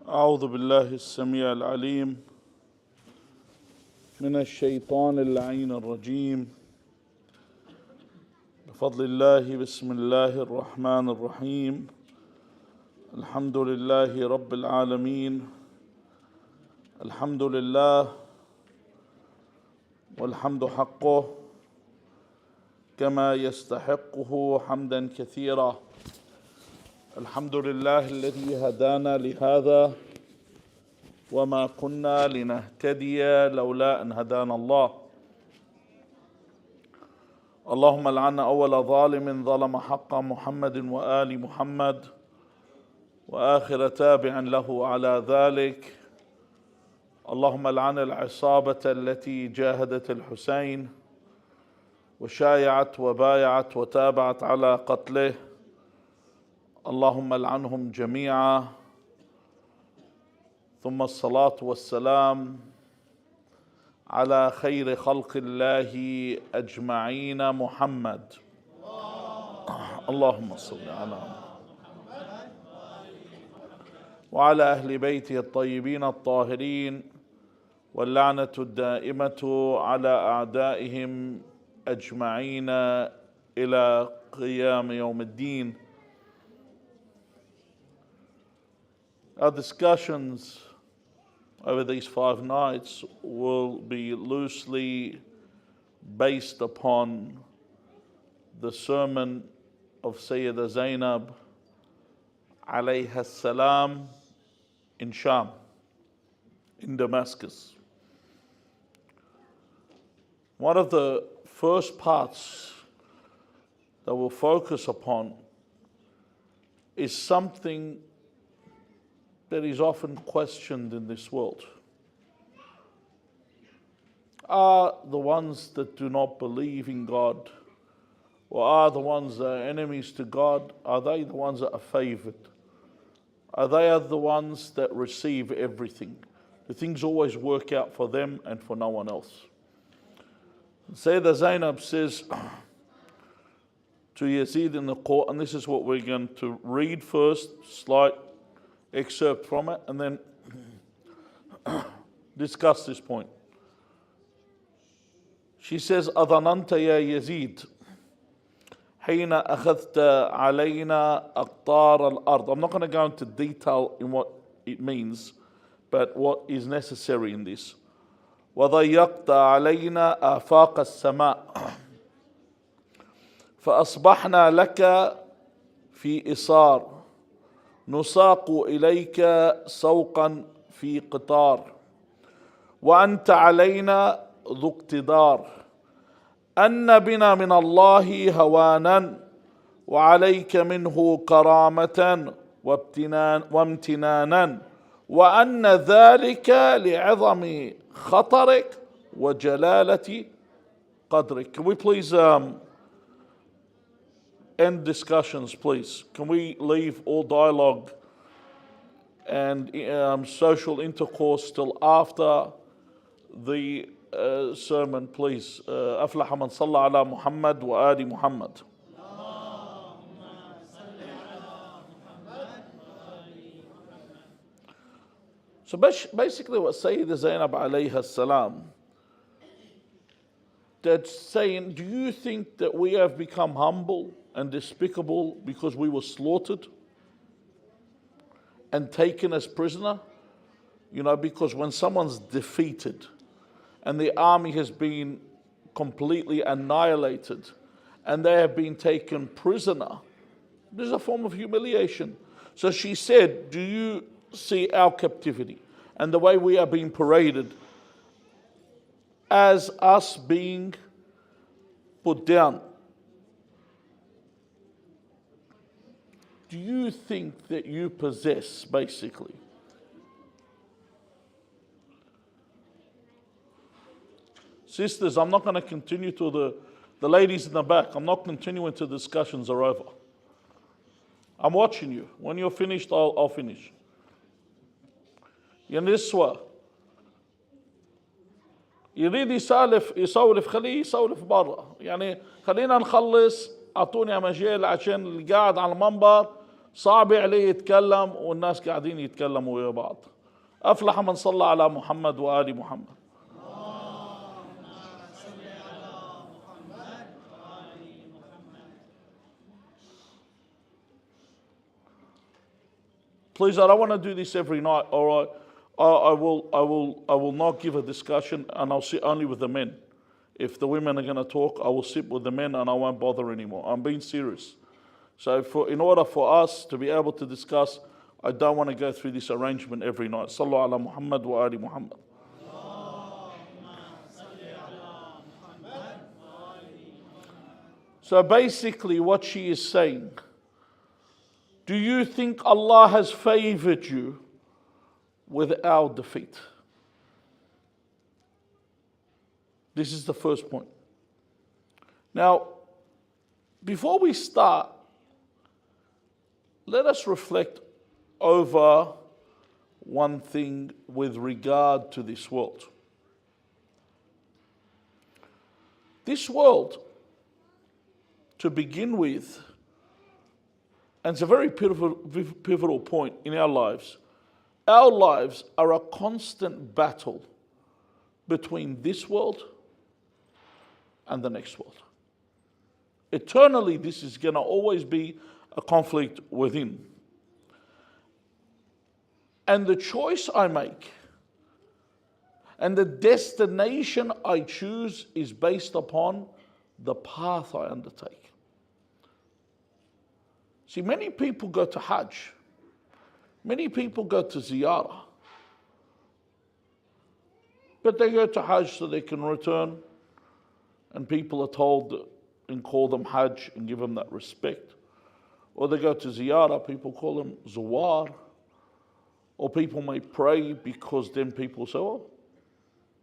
أعوذ بالله السميع العليم من الشيطان اللعين الرجيم. بفضل الله بسم الله الرحمن الرحيم. الحمد لله رب العالمين. الحمد لله والحمد حقه كما يستحقه حمدا كثيرا. الحمد لله الذي هدانا لهذا وما كنا لنهتدي لولا أن هدانا الله. اللهم لعن أول ظالم ظلم حق محمد وآل محمد وآخر تابع له على ذلك. اللهم لعن العصابة التي جاهدت الحسين وشايعت وبايعت وتابعت على قتله. اللهم لعنهم جميعا. ثم الصلاة والسلام على خير خلق الله أجمعين محمد. اللهم صل على محمد وعلى أهل بيته الطيبين الطاهرين، واللعنة الدائمة على أعدائهم أجمعين إلى قيام يوم الدين. Our discussions over these 5 nights will be loosely based upon the sermon of Sayyida Zainab alayha salam in Sham, in Damascus. One of the first parts that we'll focus upon is something that is often questioned in this world. Are the ones that do not believe in God, or are the ones that are enemies to God, are they the ones that are favored? Are they the ones that receive everything? Do things always work out for them and for no one else? Sayyida Zainab says to Yazid in the court, and this is what we're going to read first, slight excerpt from it, and then discuss this point. She says, أظننت يا يزيد حين أخذت علينا أقطار الأرض. I'm not going to go into detail in what it means, but what is necessary in this. وضيقت علينا آفاق السماء فأصبحنا لك في إصار نساق إليك سوقا في قطار وأنت علينا ذو اقتدار أن بنا من الله هوانا وعليك منه كرامة وامتنانا وأن ذلك لعظم خطرك وجلالة قدرك. Can we please end discussions, please? Can we leave all dialogue and social intercourse till after the sermon, please? أفلح من صلى على محمد وآل محمد. So basically what Sayyida Zainab alayha salam, that's saying, do you think that we have become humble and despicable because we were slaughtered and taken as prisoner? You know, because when someone's defeated and the army has been completely annihilated and they have been taken prisoner, this is a form of humiliation. So she said, do you see our captivity and the way we are being paraded as us being put down? Do you think that you possess, basically, sisters, I'm not going to continue to the ladies in the back, I'm not continuing till discussions are over. I'm watching you. When you're finished, I'll finish. يا نسوة يريد يسولف خليه يسولف برا، يعني خلينا نخلص. اعطوني مجال عشان اللي قاعد على المنبر صعب عليه يتكلم والناس قاعدين يتكلموا ويا بعض. أفلح من صلى على محمد وآل محمد. Please, I don't want to do this every night, all right? I will not give a discussion, and I'll sit only with the men. If the women are going to talk, I will sit with the men and I won't bother anymore. I'm being serious. So in order for us to be able to discuss, I don't want to go through this arrangement every night. Sallu ala Muhammad wa ali Muhammad. So basically what she is saying, do you think Allah has favored you with our defeat? This is the first point. Now, before we start, let us reflect over one thing with regard to this world. This world, to begin with, and it's a very pivotal point in our lives are a constant battle between this world and the next world. Eternally, this is going to always be a conflict within. And the choice I make and the destination I choose is based upon the path I undertake. See, many people go to Hajj. Many people go to Ziyarah. But they go to Hajj so they can return, and people are told and call them Hajj and give them that respect. Or they go to Ziyarah, people call them Zawar. Or people may pray because then people say, oh,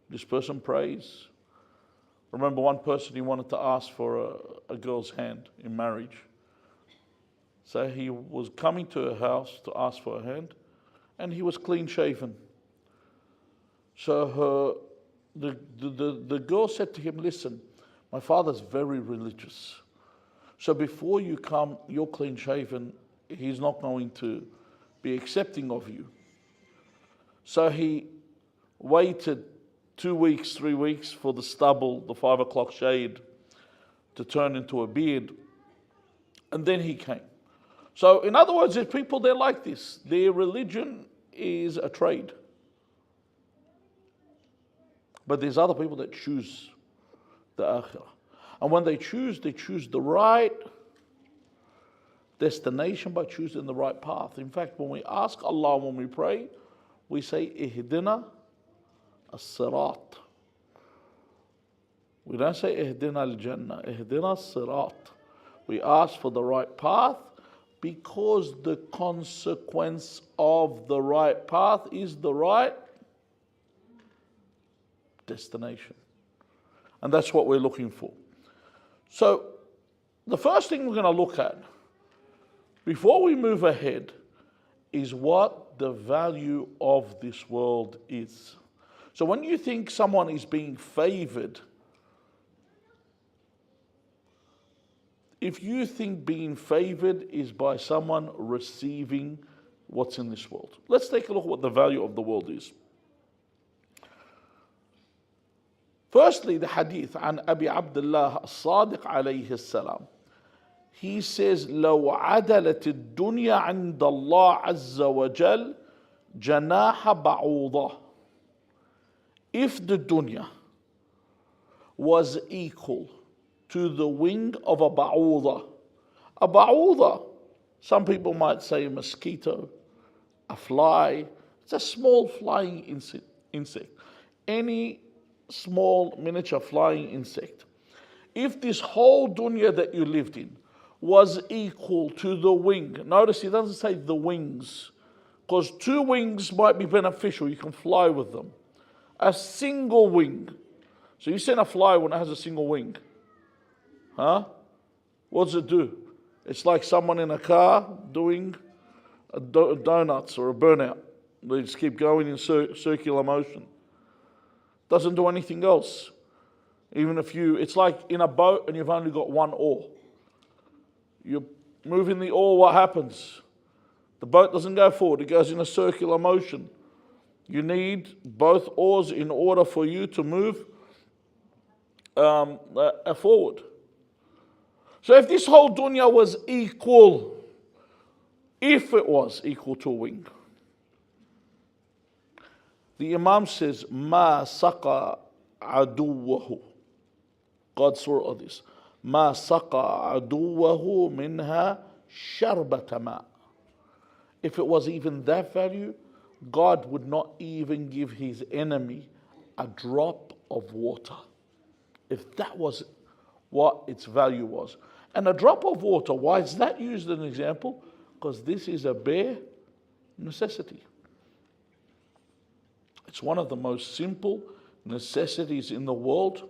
this person prays. Remember one person, he wanted to ask for a girl's hand in marriage. So he was coming to her house to ask for her hand, and he was clean shaven. So the girl said to him, listen, my father's very religious. So before you come, you're clean shaven, he's not going to be accepting of you. So he waited 2 weeks, 3 weeks for the stubble, the 5 o'clock shade, to turn into a beard. And then he came. So in other words, there's people there like this. Their religion is a trade. But there's other people that choose the akhirah. And when they choose the right destination by choosing the right path. In fact, when we ask Allah, when we pray, we say, Ihdina as-sirat. We don't say, Ihdina al-Jannah, Ihdina as-sirat. We ask for the right path because the consequence of the right path is the right destination. And that's what we're looking for. So, the first thing we're going to look at, before we move ahead, is what the value of this world is. So when you think someone is being favored, if you think being favored is by someone receiving what's in this world. Let's take a look at what the value of the world is. Firstly, the hadith عن أبي عبد الله الصادق عليه السلام. He says, لو عدلت الدنيا عند الله عز وجل جناح بعوضة. If the dunya was equal to the wing of a ba'udah, some people might say a mosquito, a fly, it's a small flying insect. Any small miniature flying insect. If this whole dunya that you lived in was equal to the wing, notice he doesn't say the wings, because 2 wings might be beneficial, you can fly with them. A single wing. So you send a fly when it has a single wing. Huh? What does it do? It's like someone in a car doing donuts or a burnout. They just keep going in circular motion. Doesn't do anything else. Even if it's like in a boat and you've only got one oar. You're moving the oar, what happens? The boat doesn't go forward, it goes in a circular motion. You need both oars in order for you to move forward. So if this whole dunya was equal, if it was equal to a wing, the Imam says, Ma saqa aduwahu. God swore on this. Ma saqa aduwahu minha sharbata ma. If it was even that value, God would not even give his enemy a drop of water. If that was what its value was. And a drop of water, why is that used as an example? Because this is a bare necessity. It's one of the most simple necessities in the world,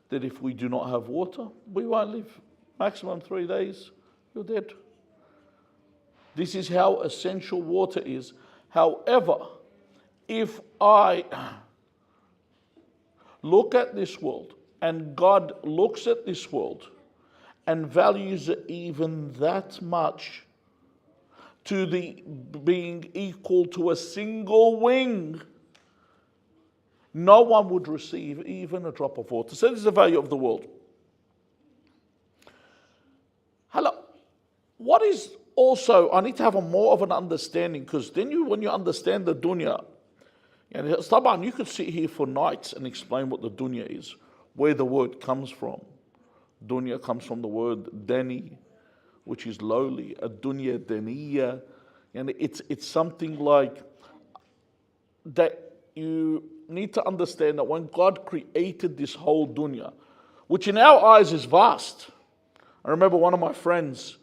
that if we do not have water, we won't live. Maximum 3 days, you're dead. This is how essential water is. However, if I look at this world, and God looks at this world and values it even that much, to the being equal to a single wing, no one would receive even a drop of water. So this is the value of the world. Hello. What is also, I need to have a more of an understanding, because then when you understand the dunya, and you could sit here for nights and explain what the dunya is, where the word comes from. Dunya comes from the word dani, which is lowly. A dunya daniya, and it's something like that. You need to understand that when God created this whole dunya, which in our eyes is vast. I remember one of my friends,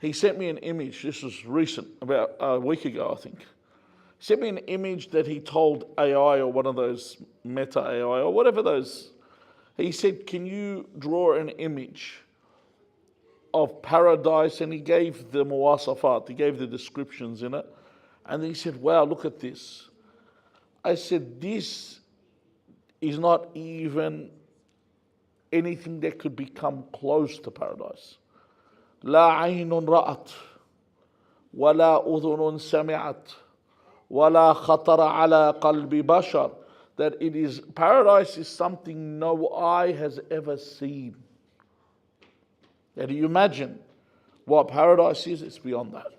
he sent me an image. This was recent, about a week ago, I think. He sent me an image that he told AI, or one of those Meta AI, or whatever those. He said, can you draw an image of paradise? And he gave the muwasafat, he gave the descriptions in it. And then he said, wow, look at this. I said, this is not even anything that could become close to paradise. لا عين رأت ولا أذن سمعت ولا خطر على قلب بشر. That it is, paradise is something no eye has ever seen. Now, do you imagine what paradise is? It's beyond that.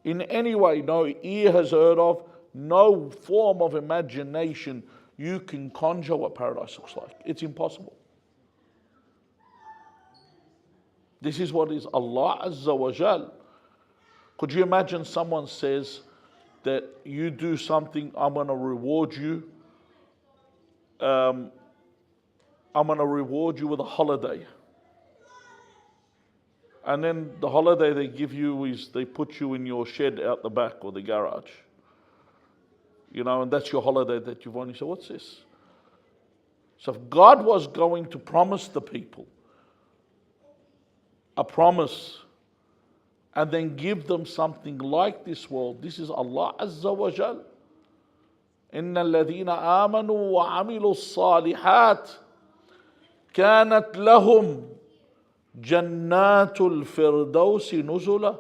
In any way, no ear has heard of, no form of imagination you can conjure what paradise looks like. It's impossible. This is what is Allah Azza wa Jal. Could you imagine someone says that you do something, I'm going to reward you. I'm going to reward you with a holiday. And then the holiday they give you is they put you in your shed out the back or the garage. And that's your holiday that you've won. You say, what's this? So if God was going to promise the people a promise and then give them something like this world, this is Allah Azza wa Jal. إِنَّ الَّذِينَ آمَنُوا وَعَمِلُوا الصَّالِحَاتِ كَانَتْ لَهُمْ جَنَّاتُ الْفِرْدَوْسِ نُزُلًا.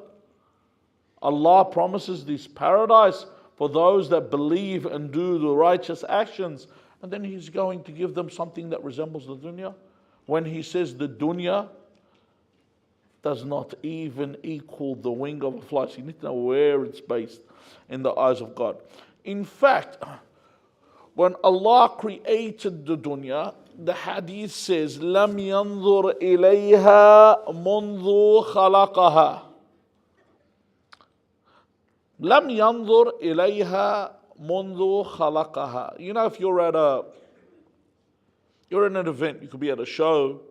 Allah promises this paradise for those that believe and do the righteous actions. And then He's going to give them something that resembles the dunya. When He says the dunya does not even equal the wing of a fly. So you need to know where it's based in the eyes of God. In fact, when Allah created the dunya, the hadith says, لَمْ يَنظُرْ إِلَيْهَا مُنْذُ خَلَقَهَا. لَمْ يَنظُرْ إِلَيْهَا مُنْذُ خَلَقَهَا. If you're in an event, you could be at a show,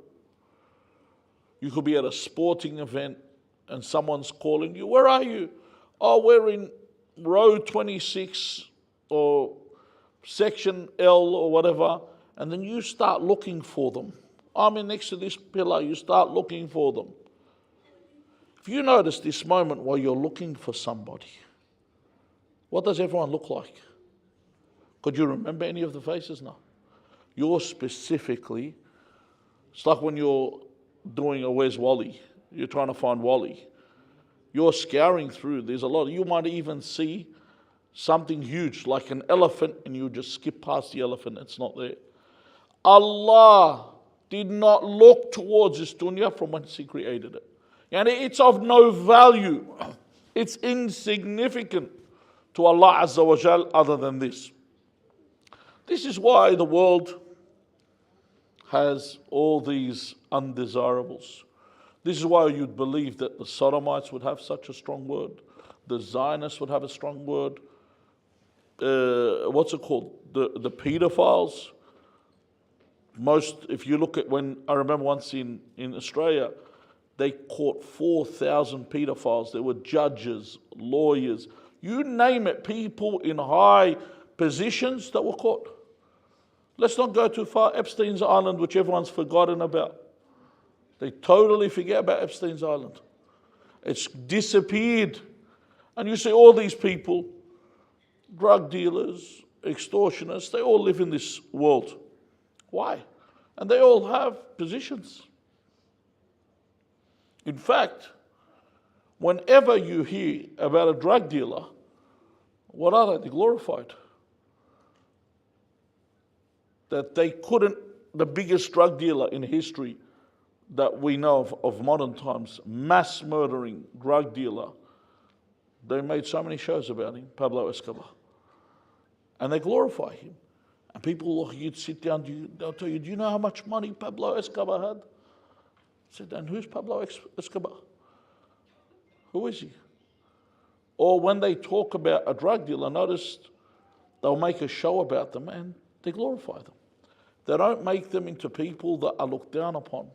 you could be at a sporting event, and someone's calling you, where are you? Oh, we're in row 26 or section L or whatever, and then you start looking for them. I'm in next to this pillar, you start looking for them. If you notice this moment while you're looking for somebody, what does everyone look like? Could you remember any of the faces? No. You're specifically, it's like when you're doing a where's Wally, you're trying to find Wally. you're scouring through, there's a lot. You might even see something huge like an elephant and you just skip past the elephant, it's not there. Allah did not look towards this dunya from whence He created it. And it's of no value. It's insignificant to Allah Azza wa Jal other than this. This is why the world has all these undesirables. This is why you'd believe that the Sodomites would have such a strong word. The Zionists would have a strong word. What's it called? The pedophiles. If you look at I remember once in Australia, they caught 4,000 pedophiles. There were judges, lawyers, you name it, people in high positions that were caught. Let's not go too far. Epstein's Island, which everyone's forgotten about. They totally forget about Epstein's Island. It's disappeared. And you see all these people, drug dealers, extortionists, they all live in this world. Why? And they all have positions. In fact, whenever you hear about a drug dealer, what are they? They're glorified. That they couldn't, the biggest drug dealer in history that we know of modern times, mass murdering drug dealer, they made so many shows about him, Pablo Escobar. And they glorify him. And people, you'd sit down, they'll tell you, do you know how much money Pablo Escobar had? I said, and who's Pablo Escobar? Who is he? Or when they talk about a drug dealer, notice they'll make a show about them and they glorify them. They don't make them into people that are looked down upon.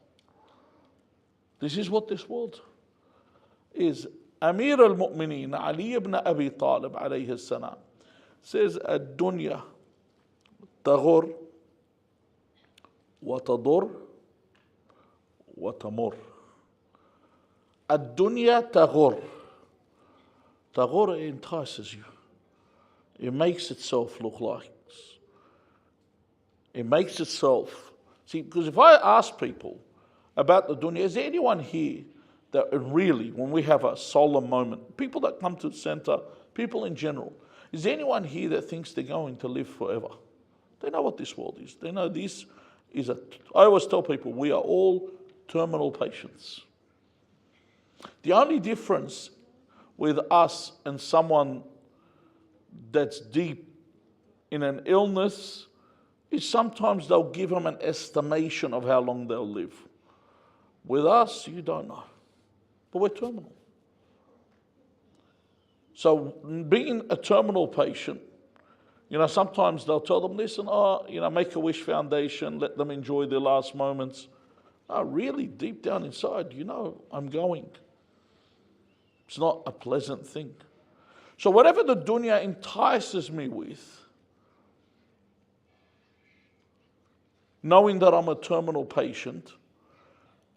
This is what this world is. Amir al-Mu'mineen, Ali ibn Abi Talib alayhi salam, says, الدنيا تغر وتضر وتمر. الدنيا تغر. Taghur entices you. It makes itself look like. It makes itself. See, because if I ask people about the dunya, is there anyone here that really, when we have a solemn moment, people that come to the center, people in general, is there anyone here that thinks they're going to live forever? They know what this world is. They know this is I always tell people, we are all terminal patients. The only difference with us and someone that's deep in an illness is sometimes they'll give them an estimation of how long they'll live. With us, you don't know. But we're terminal. So being a terminal patient, sometimes they'll tell them, listen, Make-A-Wish Foundation, let them enjoy their last moments. Really deep down inside, I'm going. It's not a pleasant thing. So whatever the dunya entices me with, knowing that I'm a terminal patient,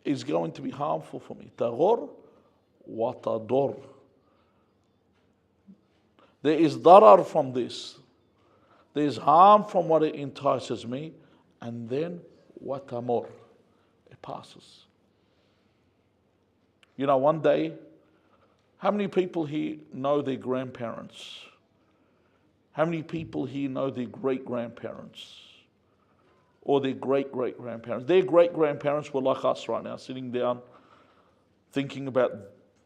is going to be harmful for me. Taghur wa tadur. There is darar from this. There is harm from what it entices me, and then wa tamur. It passes. One day, how many people here know their grandparents? How many people here know their great-grandparents? Or their great-great-grandparents? Their great-grandparents were like us right now, sitting down, thinking about,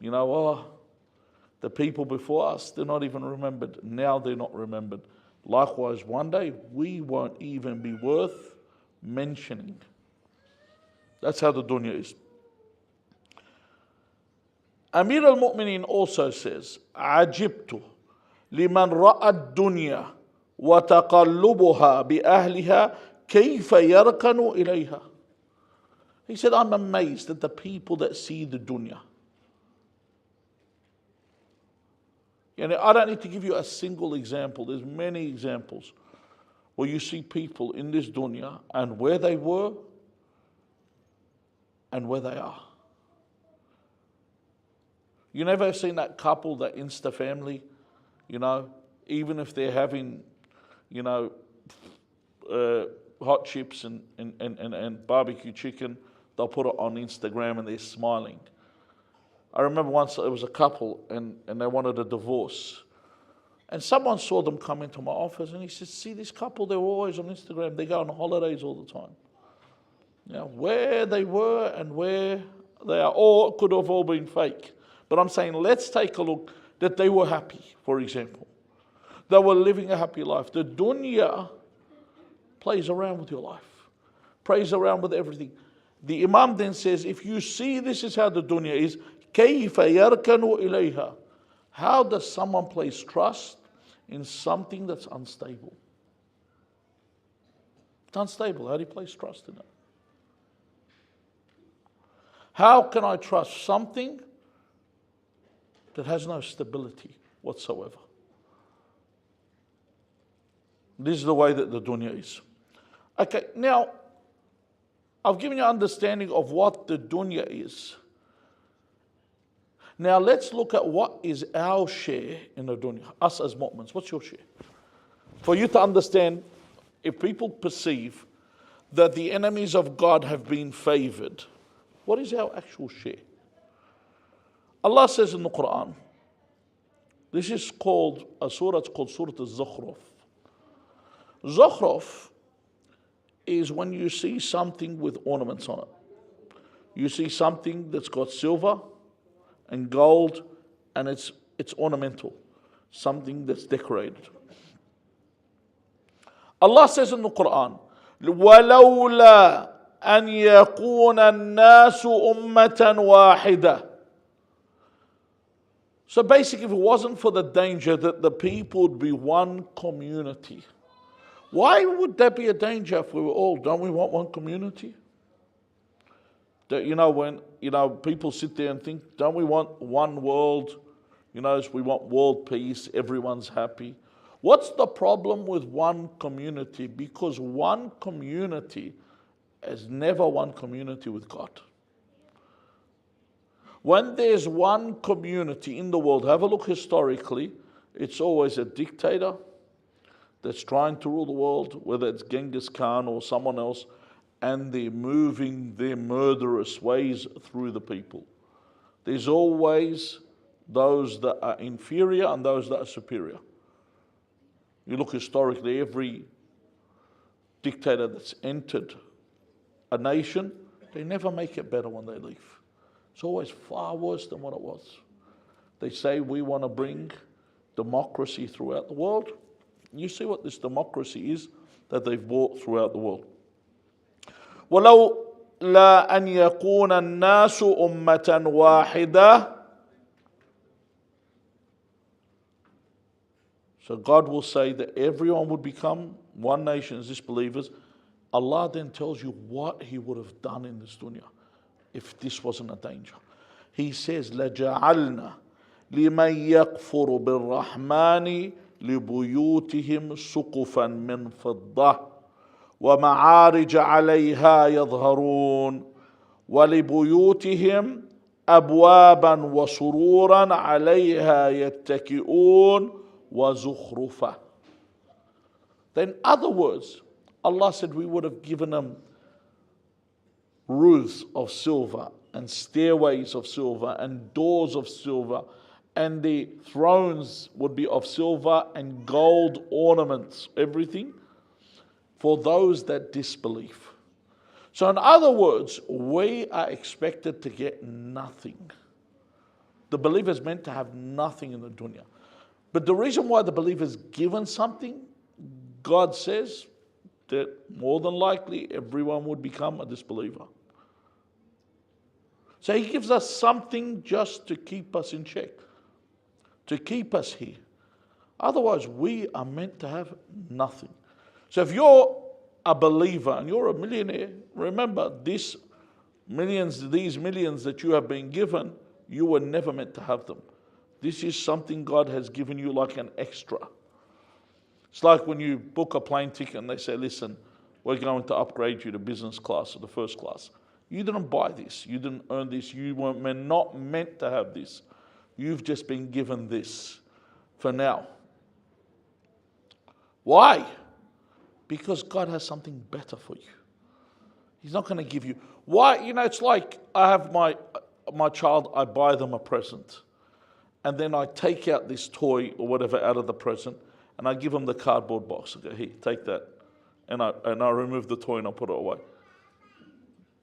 the people before us, they're not even remembered. Now they're not remembered. Likewise, one day, we won't even be worth mentioning. That's how the dunya is. Amir al-Mu'mineen also says, عجبت لمن رأى الدنيا وتقلبها بأهلها كيف يركن إليها. He said, I'm amazed at the people that see the dunya. I don't need to give you a single example. There's many examples where you see people in this dunya and where they were and where they are. You never have seen that couple, that Insta family, even if they're having, hot chips and barbecue chicken, they'll put it on Instagram and they're smiling. I remember once there was a couple and they wanted a divorce. And someone saw them come into my office and he said, see this couple, they're always on Instagram. They go on holidays all the time. You know, where they were and where they are, all could have all been fake. But I'm saying, let's take a look that they were happy, for example. They were living a happy life. The dunya plays around with your life, plays around with everything. The Imam then says, if you see this is how the dunya is, كَيْفَ يَرْكَنُ إِلَيْهَا. How does someone place trust in something that's unstable? It's unstable. How do you place trust in it? How can I trust something that has no stability whatsoever? This is the way that the dunya is. Okay, now, I've given you an understanding of what the dunya is. Now let's look at what is our share in the dunya, us as mu'mins. What's your share? For you to understand, if people perceive that the enemies of God have been favored, what is our actual share? Allah says in the Quran, this is called a surah, it's called Surah Al-Zukhruf. Zukhruf is when you see something with ornaments on it. You see something that's got silver and gold, and it's ornamental, something that's decorated. Allah says in the Quran, وَلَوْلَا أَنْ يَكُونَ النَّاسُ أُمَّةً وَاحِدَةً. So basically, if it wasn't for the danger that the people would be one community, why would there be a danger if we were all, don't we want one community? That, when people sit there and think, don't we want one world? We want world peace, everyone's happy. What's the problem with one community? Because one community is never one community with God. When there's one community in the world, have a look historically, it's always a dictator that's trying to rule the world, whether it's Genghis Khan or someone else, and they're moving their murderous ways through the people. There's always those that are inferior and those that are superior. You look historically, every dictator that's entered a nation, they never make it better when they leave. It's always far worse than what it was. They say we want to bring democracy throughout the world. You see what this democracy is that they've brought throughout the world. وَلَوْ لَا أَنْ يَكُونَ النَّاسُ أُمَّةً وَاحِدَةً. So God will say that everyone would become one nation as disbelievers. Allah then tells you what He would have done in this dunya if this wasn't a danger. He says, لَجَعَلْنَا لِمَنْ يَكْفُرُ بِالرَّحْمَنِ لِبُيُوتِهِمْ سُقُفًا مِّنْ فِضَّةٍ وَمَعَارِجَ عَلَيْهَا يَظْهَرُونَ وَلِبُيُوتِهِمْ أَبْوَابًا وَسُرُورًا عَلَيْهَا يَتَّكِئُونَ وَزُخْرُفًا. Then, in other words, Allah said we would have given them roofs of silver and stairways of silver and doors of silver, and the thrones would be of silver and gold ornaments, everything, for those that disbelieve. So in other words, we are expected to get nothing. The believer is meant to have nothing in the dunya. But the reason why the believer is given something, God says that more than likely everyone would become a disbeliever. So He gives us something just to keep us in check, to keep us here. Otherwise, we are meant to have nothing. So if you're a believer and you're a millionaire, remember these millions that you have been given, you were never meant to have them. This is something God has given you like an extra. It's like when you book a plane ticket and they say, listen, we're going to upgrade you to business class or the first class. You didn't buy this. You didn't earn this. You were not meant to have this. You've just been given this for now. Why? Because God has something better for you. He's not going to give you. Why? It's like I have my child, I buy them a present. And then I take out this toy or whatever out of the present, and I give them the cardboard box. I go, here, take that. And I remove the toy and I put it away.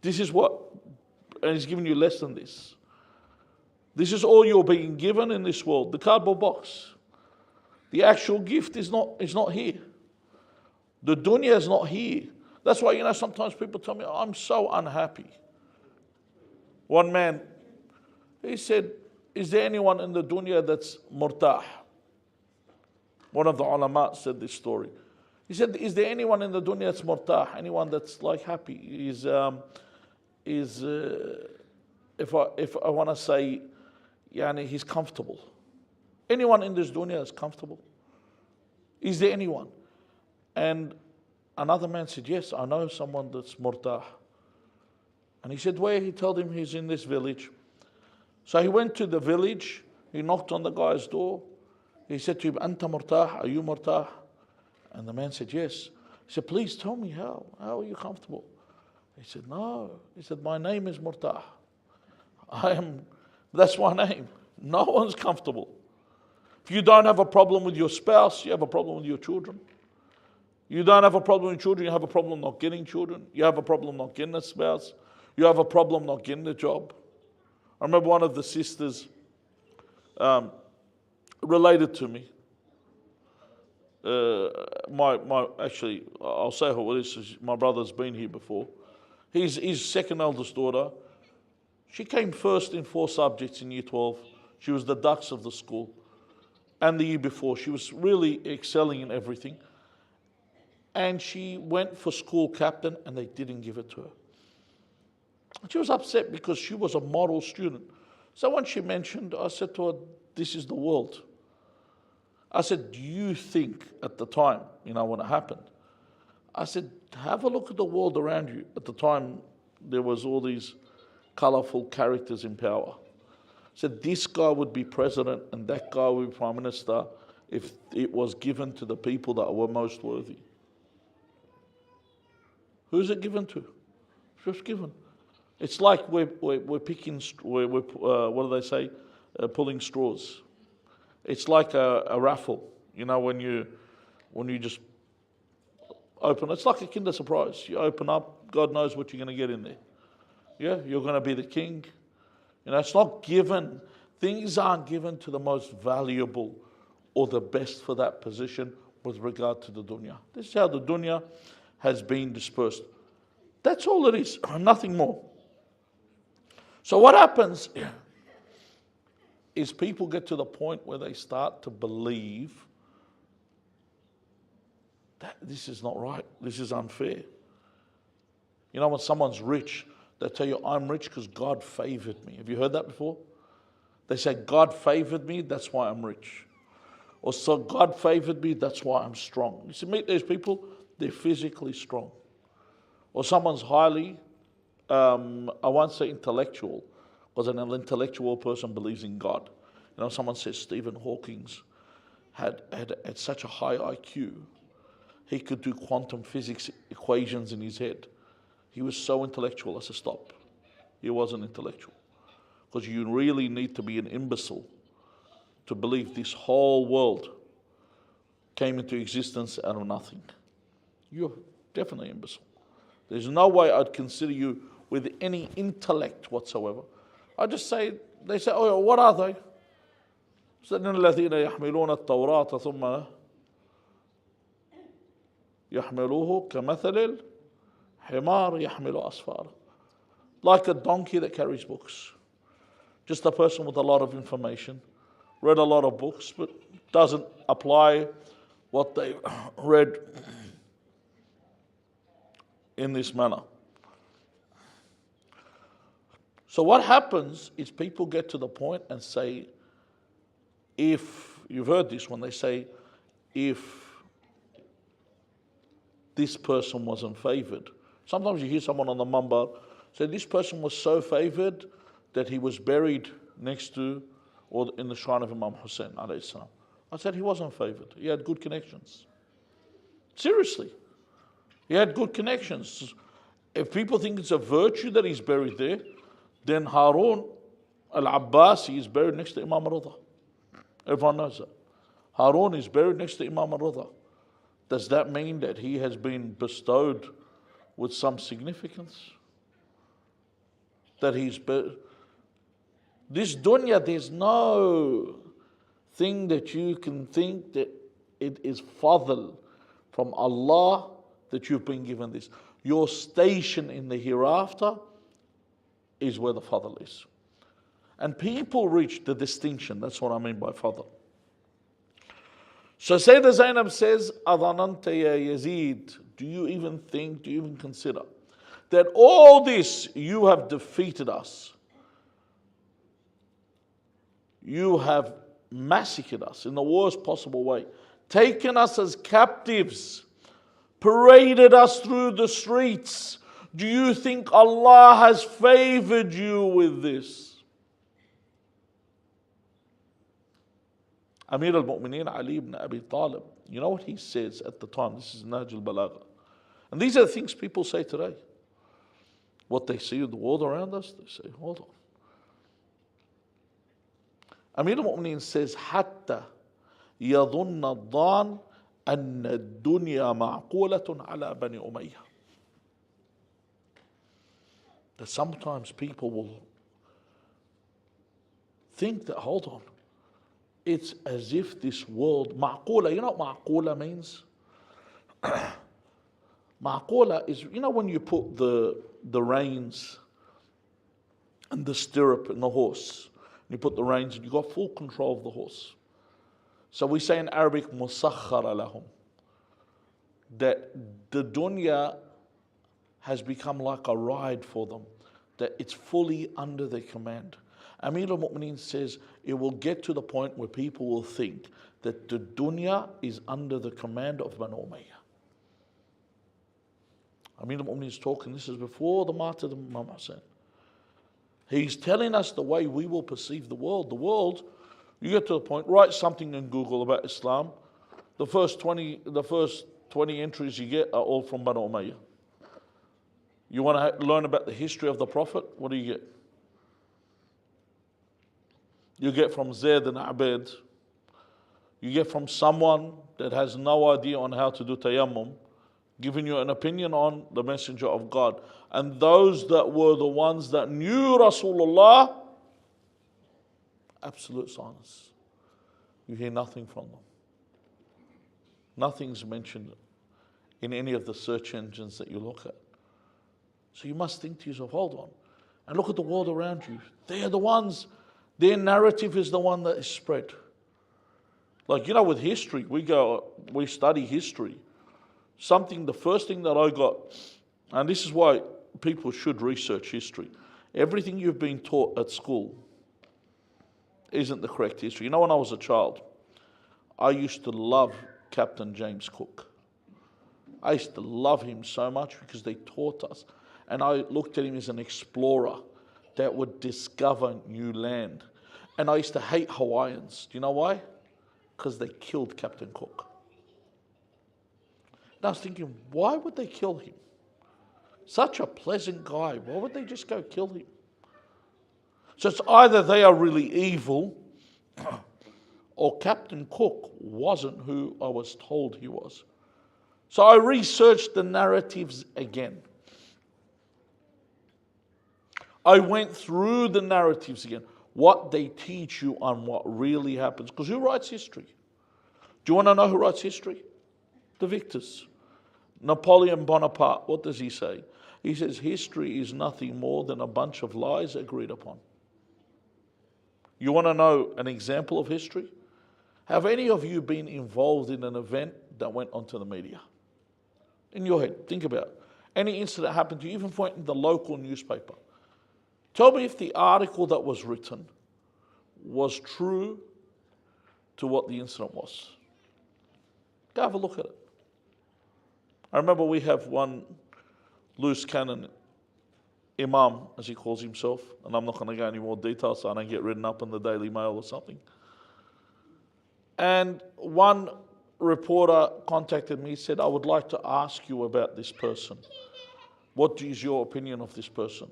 This is what, and he's giving you less than this. This is all you're being given in this world, the cardboard box. The actual gift is not here. The dunya is not here. That's why, sometimes people tell me, oh, I'm so unhappy. One man, he said, is there anyone in the dunya that's murtah? One of the ulama said this story. He said, is there anyone in the dunya that's murtah? Anyone that's like happy? If I want to say, he's comfortable. Anyone in this dunya is comfortable? Is there anyone? And another man said, yes, I know someone that's murtah. And he said, where? He told him he's in this village. So he went to the village, he knocked on the guy's door. He said to him, Anta murtah, are you murtah? And the man said, yes. He said, please tell me how are you comfortable? He said, no. He said, my name is murtah. That's my name. No one's comfortable. If you don't have a problem with your spouse, you have a problem with your children. You don't have a problem with children, you have a problem not getting children. You have a problem not getting a spouse. You have a problem not getting a job. I remember one of the sisters related to me. Actually, I'll say who it is. My brother's been here before. His second eldest daughter. She came first in 4 subjects in year 12. She was the dux of the school. And the year before, she was really excelling in everything. And she went for school captain, and they didn't give it to her. She was upset because she was a model student. So when she mentioned, I said to her, this is the world. I said, do you think at the time, when it happened, I said, have a look at the world around you. At the time, there was all these colorful characters in power. I said, this guy would be president and that guy would be prime minister if it was given to the people that were most worthy. Who's it given to? It's just given. It's like we're picking, what do they say? Pulling straws. It's like a raffle, when you just open. It's like a Kinder Surprise. You open up, God knows what you're going to get in there. Yeah, you're going to be the king. It's not given. Things aren't given to the most valuable or the best for that position with regard to the dunya. This is how the dunya has been dispersed. That's all it is, nothing more. So what happens is people get to the point where they start to believe that this is not right, this is unfair. When someone's rich, they tell you, I'm rich because God favored me. Have you heard that before? They say, God favored me, that's why I'm rich. Or so God favored me, that's why I'm strong. You see, meet these people, they're physically strong. Or someone's highly, I won't say intellectual, because an intellectual person believes in God. Someone says Stephen Hawking had such a high IQ, he could do quantum physics equations in his head. He was so intellectual. I said, stop. He wasn't intellectual. Because you really need to be an imbecile to believe this whole world came into existence out of nothing. You're definitely an imbecile. There's no way I'd consider you with any intellect whatsoever. I just say, they say, oh, what are they? الذين يحملون التوراة ثم يحملوه كمثل الحمار يحمل أسفاره. Like a donkey that carries books. Just a person with a lot of information, read a lot of books, but doesn't apply what they read in this manner. So what happens is people get to the point and say, if, you've heard this when they say, if this person wasn't favored. Sometimes you hear someone on the mumbar say, this person was so favored that he was buried next to or in the shrine of Imam Hussein alayhi salam. I said he wasn't favored. He had good connections. Seriously. He had good connections. If people think it's a virtue that he's buried there, then Harun Al-Abbasi is buried next to Imam Rida. Everyone knows that. Harun is buried next to Imam Rida. Does that mean that he has been bestowed with some significance? That he's this dunya, there's no thing that you can think that it is fadl from Allah that you've been given this. Your station in the hereafter is where the fadl is. And people reach the distinction. That's what I mean by fadl. So Sayyidah Zainab says, Adhananta ya Yazid, do you even think, do you even consider that all this you have defeated us? You have massacred us in the worst possible way, taken us as captives, paraded us through the streets. Do you think Allah has favored you with this? Amir al-Mu'mineen Ali ibn Abi Talib, you know what he says at the time? This is Nahj al-Balagha. And these are the things people say today. What they see in the world around us, they say, hold on. Amir al-Mu'mineen says, حتى يظن الظان أن الدنيا معقولة على بني أمية. That sometimes people will think that, hold on, it's as if this world, ma'qula, you know what ma'qula means? Ma'qula is, you know when you put the reins and the stirrup in the horse, you put the reins and you got full control of the horse. So we say in Arabic, musakhara lahum, that the dunya has become like a ride for them, that it's fully under their command. Amir al-Mu'mineen says it will get to the point where people will think that the dunya is under the command of Banu Umayyah. Amir al-Mu'mineen is talking, this is before the martyrdom of Imam Hussein. He's telling us the way we will perceive the world. The world, you get to the point, write something in Google about Islam, the first 20 entries you get are all from Banu Umayyah. You want to learn about the history of the Prophet, what do you get? You get from Zayd and Abed. You get from someone that has no idea on how to do tayammum, giving you an opinion on the Messenger of God. And those that were the ones that knew Rasulullah, absolute silence. You hear nothing from them. Nothing's mentioned in any of the search engines that you look at. So you must think to yourself, hold on, and look at the world around you. They are the ones, their narrative is the one that is spread. Like, you know, with history, we study history. The first thing that I got, and this is why people should research history. Everything you've been taught at school isn't the correct history. You know, when I was a child, I used to love Captain James Cook. I used to love him so much because they taught us. And I looked at him as an explorer that would discover new land. And I used to hate Hawaiians. Do you know why? Because they killed Captain Cook. And I was thinking, why would they kill him? Such a pleasant guy. Why would they just go kill him? So it's either they are really evil or Captain Cook wasn't who I was told he was. So I researched the narratives again. I went through the narratives again, what they teach you on what really happens. Because who writes history? Do you want to know who writes history? The victors. Napoleon Bonaparte, what does he say? He says history is nothing more than a bunch of lies agreed upon. You want to know an example of history? Have any of you been involved in an event that went onto the media? In your head, think about it. Any incident happened to you, even went in the local newspaper. Tell me if the article that was written was true to what the incident was. Go have a look at it. I remember we have one loose cannon imam, as he calls himself, and I'm not going to go into more details so I don't get written up in the Daily Mail or something. And one reporter contacted me, said, I would like to ask you about this person. What is your opinion of this person?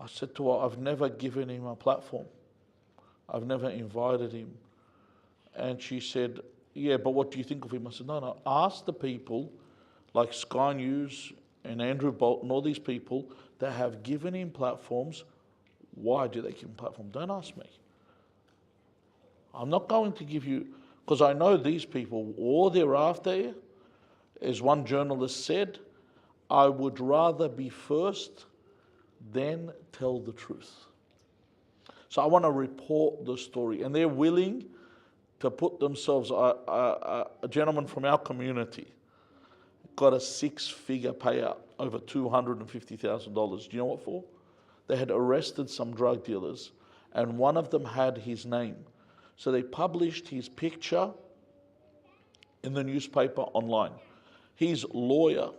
I said to her, I've never given him a platform. I've never invited him. And she said, yeah, but what do you think of him? I said, no, ask the people like Sky News and Andrew Bolt and all these people that have given him platforms. Why do they give him platform? Don't ask me. I'm not going to give you, because I know these people, all they're after, as one journalist said, I would rather be first than tell the truth. So I want to report the story. And they're willing to put themselves, a gentleman from our community got a 6-figure payout, over $250,000. Do you know what for? They had arrested some drug dealers and one of them had his name. So they published his picture in the newspaper online. His lawyer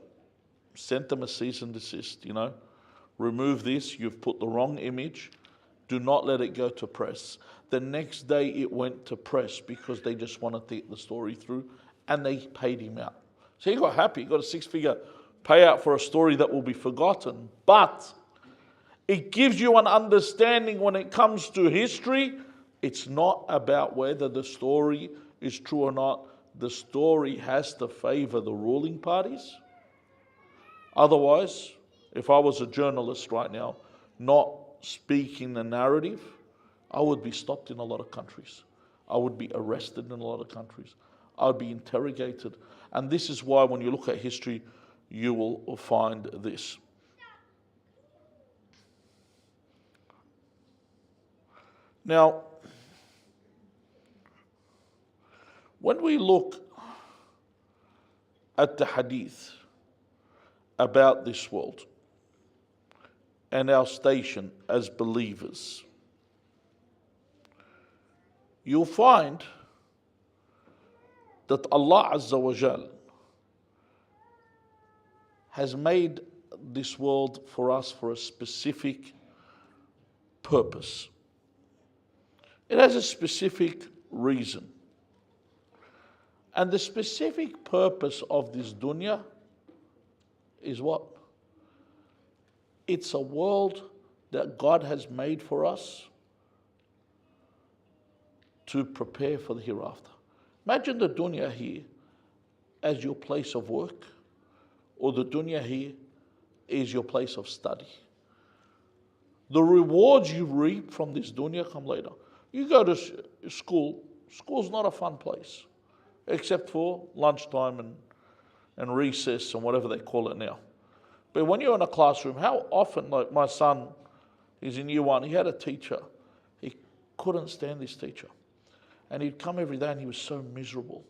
sent them a cease and desist, remove this, you've put the wrong image, do not let it go to press. The next day it went to press because they just wanted to get the story through and they paid him out. So he got happy, he got a 6-figure payout for a story that will be forgotten. But it gives you an understanding when it comes to history. It's not about whether the story is true or not. The story has to favor the ruling parties. Otherwise, if I was a journalist right now, not speaking the narrative, I would be stopped in a lot of countries. I would be arrested in a lot of countries. I would be interrogated. And this is why when you look at history, you will find this. Now, when we look at the hadith about this world and our station as believers, you'll find that Allah Azza wa Jal has made this world for us for a specific purpose. It has a specific reason. And the specific purpose of this dunya is what? It's a world that God has made for us to prepare for the hereafter. Imagine the dunya here as your place of work, or the dunya here is your place of study. The rewards you reap from this dunya come later. You go to school, school's not a fun place, except for lunchtime and recess and whatever they call it now. But when you're in a classroom, how often, like my son, he's in year 1, he had a teacher. He couldn't stand this teacher. And he'd come every day and he was so miserable.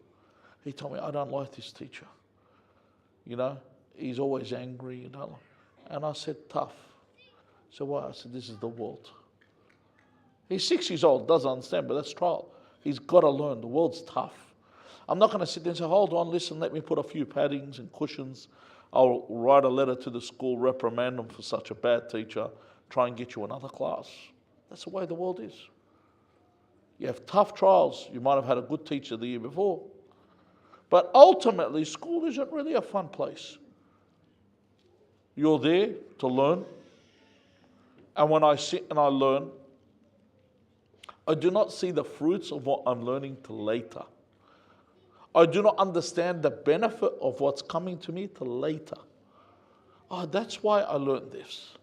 He told me, I don't like this teacher. He's always angry. And I said, tough. So why? I said, this is the world. He's 6 years old, doesn't understand, but that's trial. He's got to learn. The world's tough. I'm not going to sit there and say, hold on, listen, let me put a few paddings and cushions. I'll write a letter to the school, reprimand them for such a bad teacher, try and get you another class. That's the way the world is. You have tough trials. You might have had a good teacher the year before. But ultimately, school isn't really a fun place. You're there to learn. And when I sit and I learn, I do not see the fruits of what I'm learning till later. I do not understand the benefit of what's coming to me till later. Oh, that's why I learned this.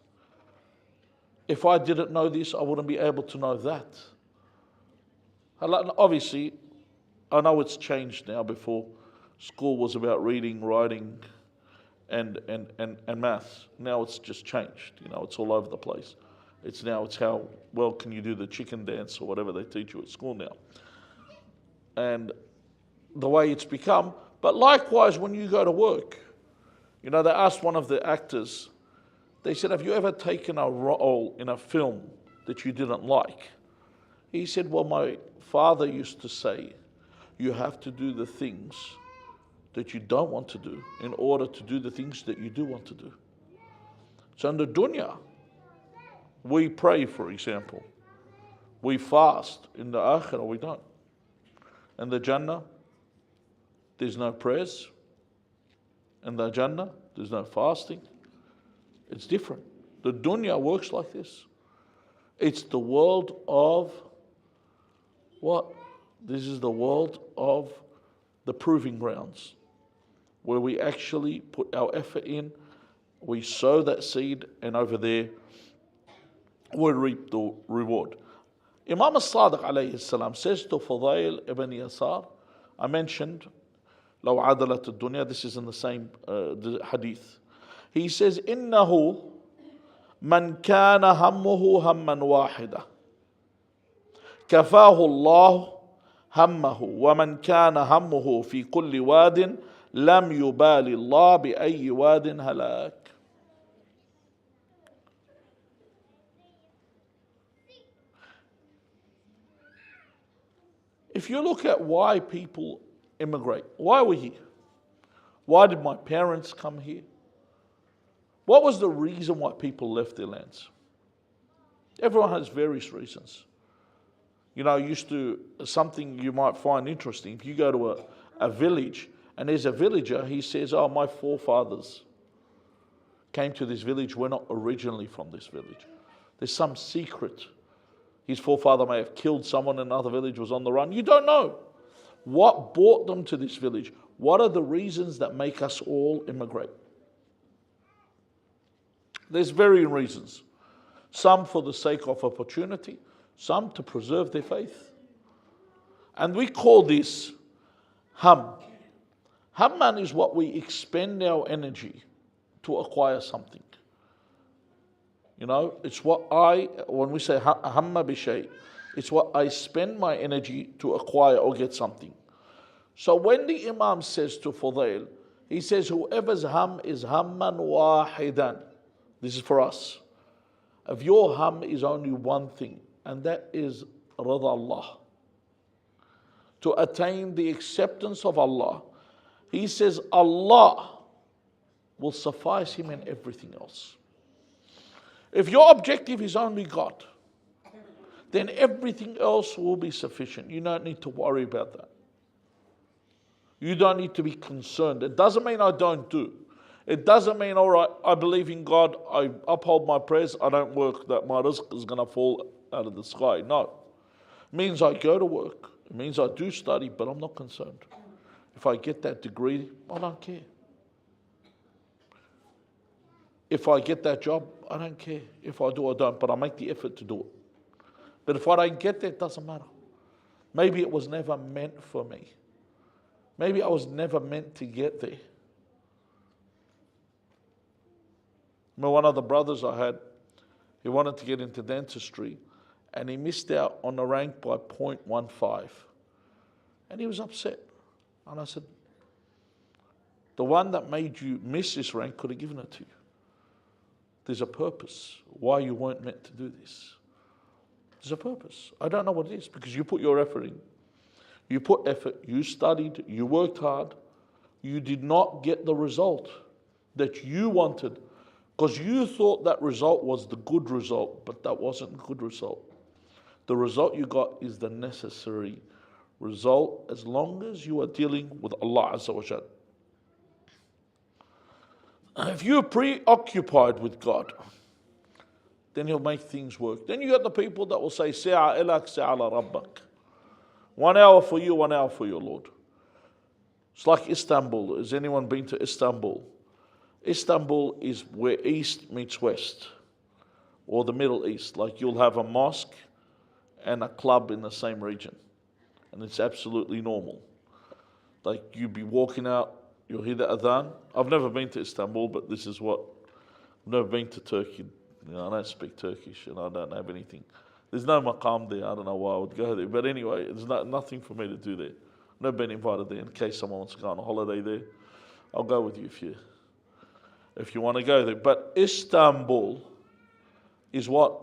If I didn't know this, I wouldn't be able to know that. Obviously, I know it's changed now. Before, school was about reading, writing, and maths. Now it's just changed. It's all over the place. It's how well can you do the chicken dance or whatever they teach you at school now. And the way it's become. But likewise, when you go to work, they asked one of the actors, they said, have you ever taken a role in a film that you didn't like? He said, well, my father used to say, you have to do the things that you don't want to do in order to do the things that you do want to do. So in the dunya, we pray, for example. We fast. In the akhirah, we don't. In the Jannah, there's no prayers. In the Jannah, there's no fasting. It's different. The dunya works like this. It's the world of what? This is the world of the proving grounds, where we actually put our effort in, we sow that seed, and over there we reap the reward. Imam al-Sadiq alayhi salam says to Fudayl ibn Yasar, I mentioned, لو عدلت الدنيا, this is in the same hadith. He says, إنه من كان همه هما واحدا كفاه الله همه ومن كان همه في كل واد لم يبال الله بأي واد هلاك. If you look at why people immigrate, why are we here? Why did my parents come here? What was the reason why people left their lands? Everyone has various reasons. You know, something you might find interesting. If you go to a village and there's a villager, he says, oh, my forefathers came to this village. We're not originally from this village. There's some secret. His forefather may have killed someone in another village, was on the run. You don't know. What brought them to this village? What are the reasons that make us all immigrate? There's varying reasons. Some for the sake of opportunity, some to preserve their faith. And we call this ham. Hamman is what we expend our energy to acquire something. You know, it's what when we say hamma bi shay, it's what I spend my energy to acquire or get something. So when the Imam says to Fudayl, he says, whoever's ham is hamman wahidan. This is for us. If your ham is only one thing, and that is rida Allah, to attain the acceptance of Allah, he says Allah will suffice him in everything else. If your objective is only God, then everything else will be sufficient. You don't need to worry about that. You don't need to be concerned. It doesn't mean I don't do. It doesn't mean, all right, I believe in God, I uphold my prayers, I don't work, that my rizq is going to fall out of the sky. No. It means I go to work. It means I do study, but I'm not concerned. If I get that degree, I don't care. If I get that job, I don't care. If I do or don't, but I make the effort to do it. But if I don't get there, it doesn't matter. Maybe it was never meant for me. Maybe I was never meant to get there. One of the brothers I had, he wanted to get into dentistry and he missed out on the rank by 0.15. And he was upset. And I said, the one that made you miss this rank could have given it to you. There's a purpose why you weren't meant to do this. There's a purpose. I don't know what it is, because you put your effort in. You put effort, you studied, you worked hard. You did not get the result that you wanted, because you thought that result was the good result, but that wasn't a good result. The result you got is the necessary result as long as you are dealing with Allah Azza wa Jal. If you're preoccupied with God, then He'll make things work. Then you got the people that will say, Sa'a ilak, sa'a la rabbak. 1 hour for you, 1 hour for your Lord. It's like Istanbul. Has anyone been to Istanbul? Istanbul is where East meets West, or the Middle East. Like you'll have a mosque and a club in the same region. And it's absolutely normal. Like you'd be walking out, you'll hear the adhan. I've never been to Istanbul, but this is what, I've never been to Turkey. You know, I don't speak Turkish and I don't have anything. There's no maqam there. I don't know why I would go there. But anyway, there's nothing for me to do there. I've never been invited there. In case someone wants to go on a holiday there, I'll go with you if you want to go there. But Istanbul is what?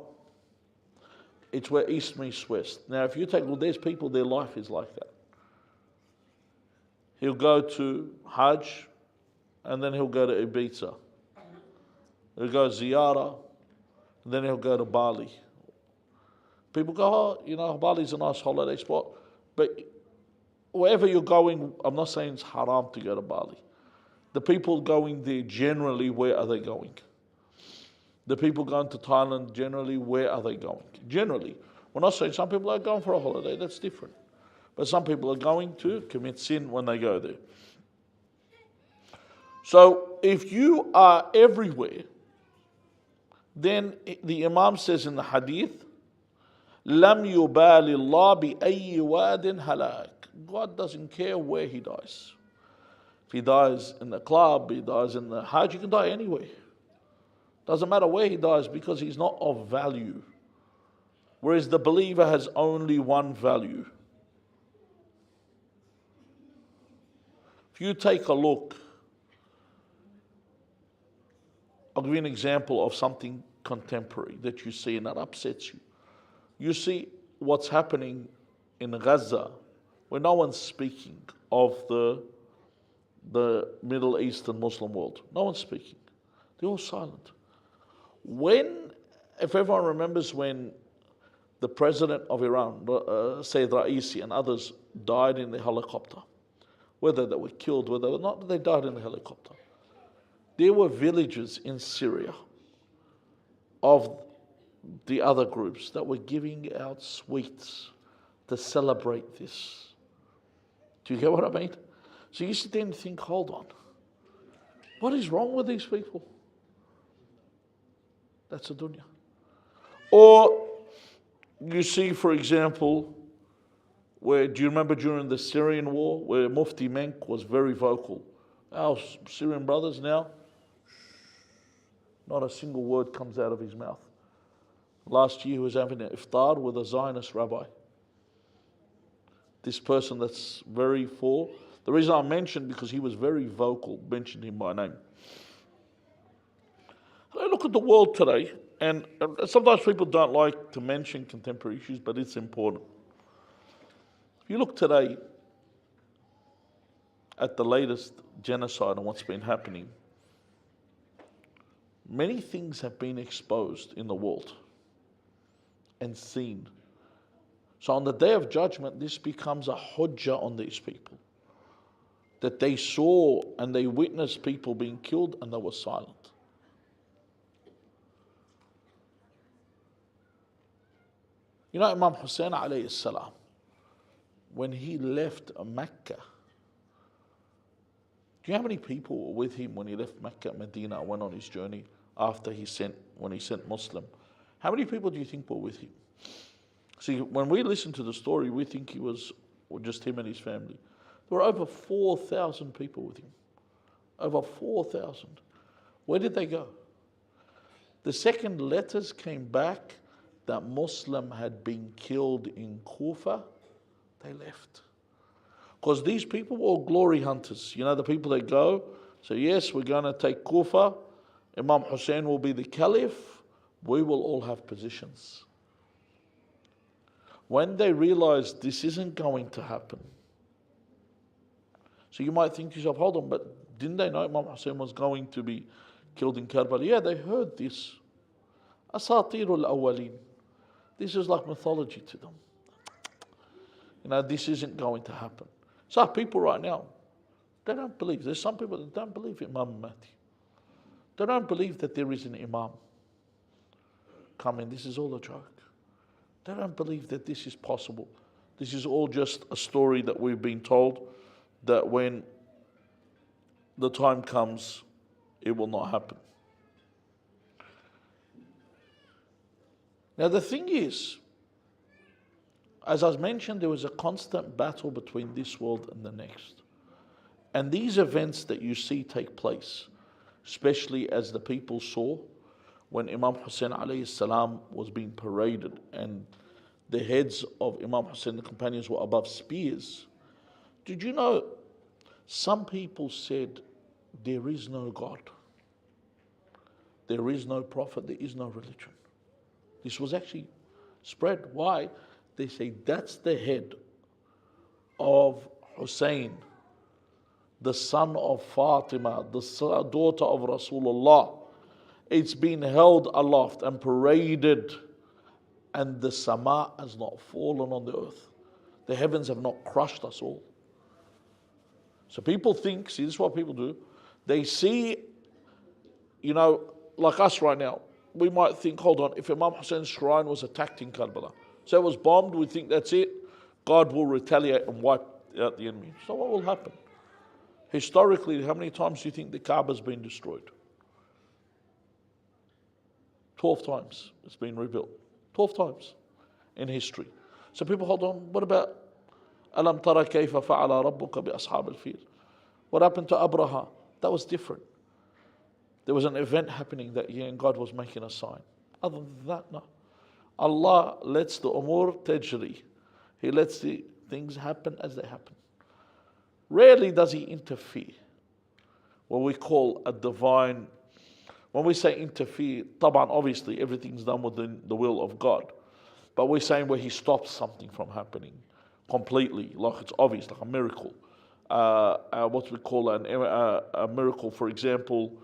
It's where East meets West. Now, if you take, well, there's people, their life is like that. He'll go to Hajj, and then he'll go to Ibiza. He'll go ziyarah, and then he'll go to Bali. People go, oh, you know, Bali's a nice holiday spot. But wherever you're going, I'm not saying it's haram to go to Bali. The people going there generally, where are they going? The people going to Thailand, generally, where are they going? Generally, we're not saying some people are going for a holiday, that's different. But some people are going to commit sin when they go there. So if you are everywhere, then the Imam says in the hadith, لَمْ يُبَالِ اللَّهِ بِأَيِّ وَادٍ هَلَاكٍ. God doesn't care where he dies. If he dies in the club, he dies in the Hajj, he can die anywhere. Doesn't matter where he dies because he's not of value. Whereas the believer has only one value. If you take a look, I'll give you an example of something contemporary that you see and that upsets you. You see what's happening in Gaza, where no one's speaking of the Middle Eastern Muslim world. No one's speaking. They're all silent. If everyone remembers when the president of Iran, Sayyid Raisi and others died in the helicopter, whether they were killed, whether or not they died in the helicopter. There were villages in Syria of the other groups that were giving out sweets to celebrate this. Do you get what I mean? So you sit there and think, hold on, what is wrong with these people? That's a dunya. Or you see, for example, do you remember during the Syrian war where Mufti Menk was very vocal? Our Syrian brothers now, not a single word comes out of his mouth. Last year he was having an iftar with a Zionist rabbi. This person that's very for. The reason I mentioned because he was very vocal, mentioned him by name. I look at the world today, and sometimes people don't like to mention contemporary issues, but it's important. If you look today at the latest genocide and what's been happening, many things have been exposed in the world and seen. So on the day of judgment, this becomes a hujjah on these people. That they saw and they witnessed people being killed and they were silent. You know, Imam Hussein alayhi salam, when he left Mecca, do you know how many people were with him when he left Mecca, Medina, went on his journey after when he sent Muslim? How many people do you think were with him? See, when we listen to the story, we think he was just him and his family. There were over 4,000 people with him. Over 4,000. Where did they go? The second letters came back that Muslim had been killed in Kufa, they left. Because these people were all glory hunters. You know, the people that go, so yes, we're going to take Kufa, Imam Hussein will be the caliph, we will all have positions. When they realized this isn't going to happen, so you might think to yourself, hold on, but didn't they know Imam Hussein was going to be killed in Karbala? Yeah, they heard this. Asatirul awwaleen. This is like mythology to them. You know, this isn't going to happen. So people right now, they don't believe. There's some people that don't believe Imam Mahdi. They don't believe that there is an Imam coming. This is all a joke. They don't believe that this is possible. This is all just a story that we've been told that when the time comes, it will not happen. Now the thing is, as I mentioned, there was a constant battle between this world and the next. And these events that you see take place, especially as the people saw when Imam Hussein alayhi salam was being paraded and the heads of Imam Hussein, the companions, were above spears. Did you know some people said there is no God, there is no prophet, there is no religion? This was actually spread. Why? They say that's the head of Hussein, the son of Fatima, the daughter of Rasulullah. It's been held aloft and paraded, and the sama has not fallen on the earth. The heavens have not crushed us all. So people think, see, this is what people do. They see, you know, like us right now, we might think, hold on, if Imam Hussein's shrine was attacked in Karbala, so it was bombed, we think that's it, God will retaliate and wipe out the enemy. So what will happen? Historically, how many times do you think the Kaaba has been destroyed? 12 times it's been rebuilt. 12 times in history. So people, hold on, what about Alam tara kayfa fa'ala rabbuka bi ashab al-fil? What happened to Abraha? That was different. There was an event happening that year and God was making a sign. Other than that, no. Allah lets the umur tajri. He lets the things happen as they happen. Rarely does He interfere. What we call a divine, when we say interfere, taban, obviously everything's done within the will of God. But we're saying where He stops something from happening completely, like it's obvious, like a miracle. What we call a miracle, for example,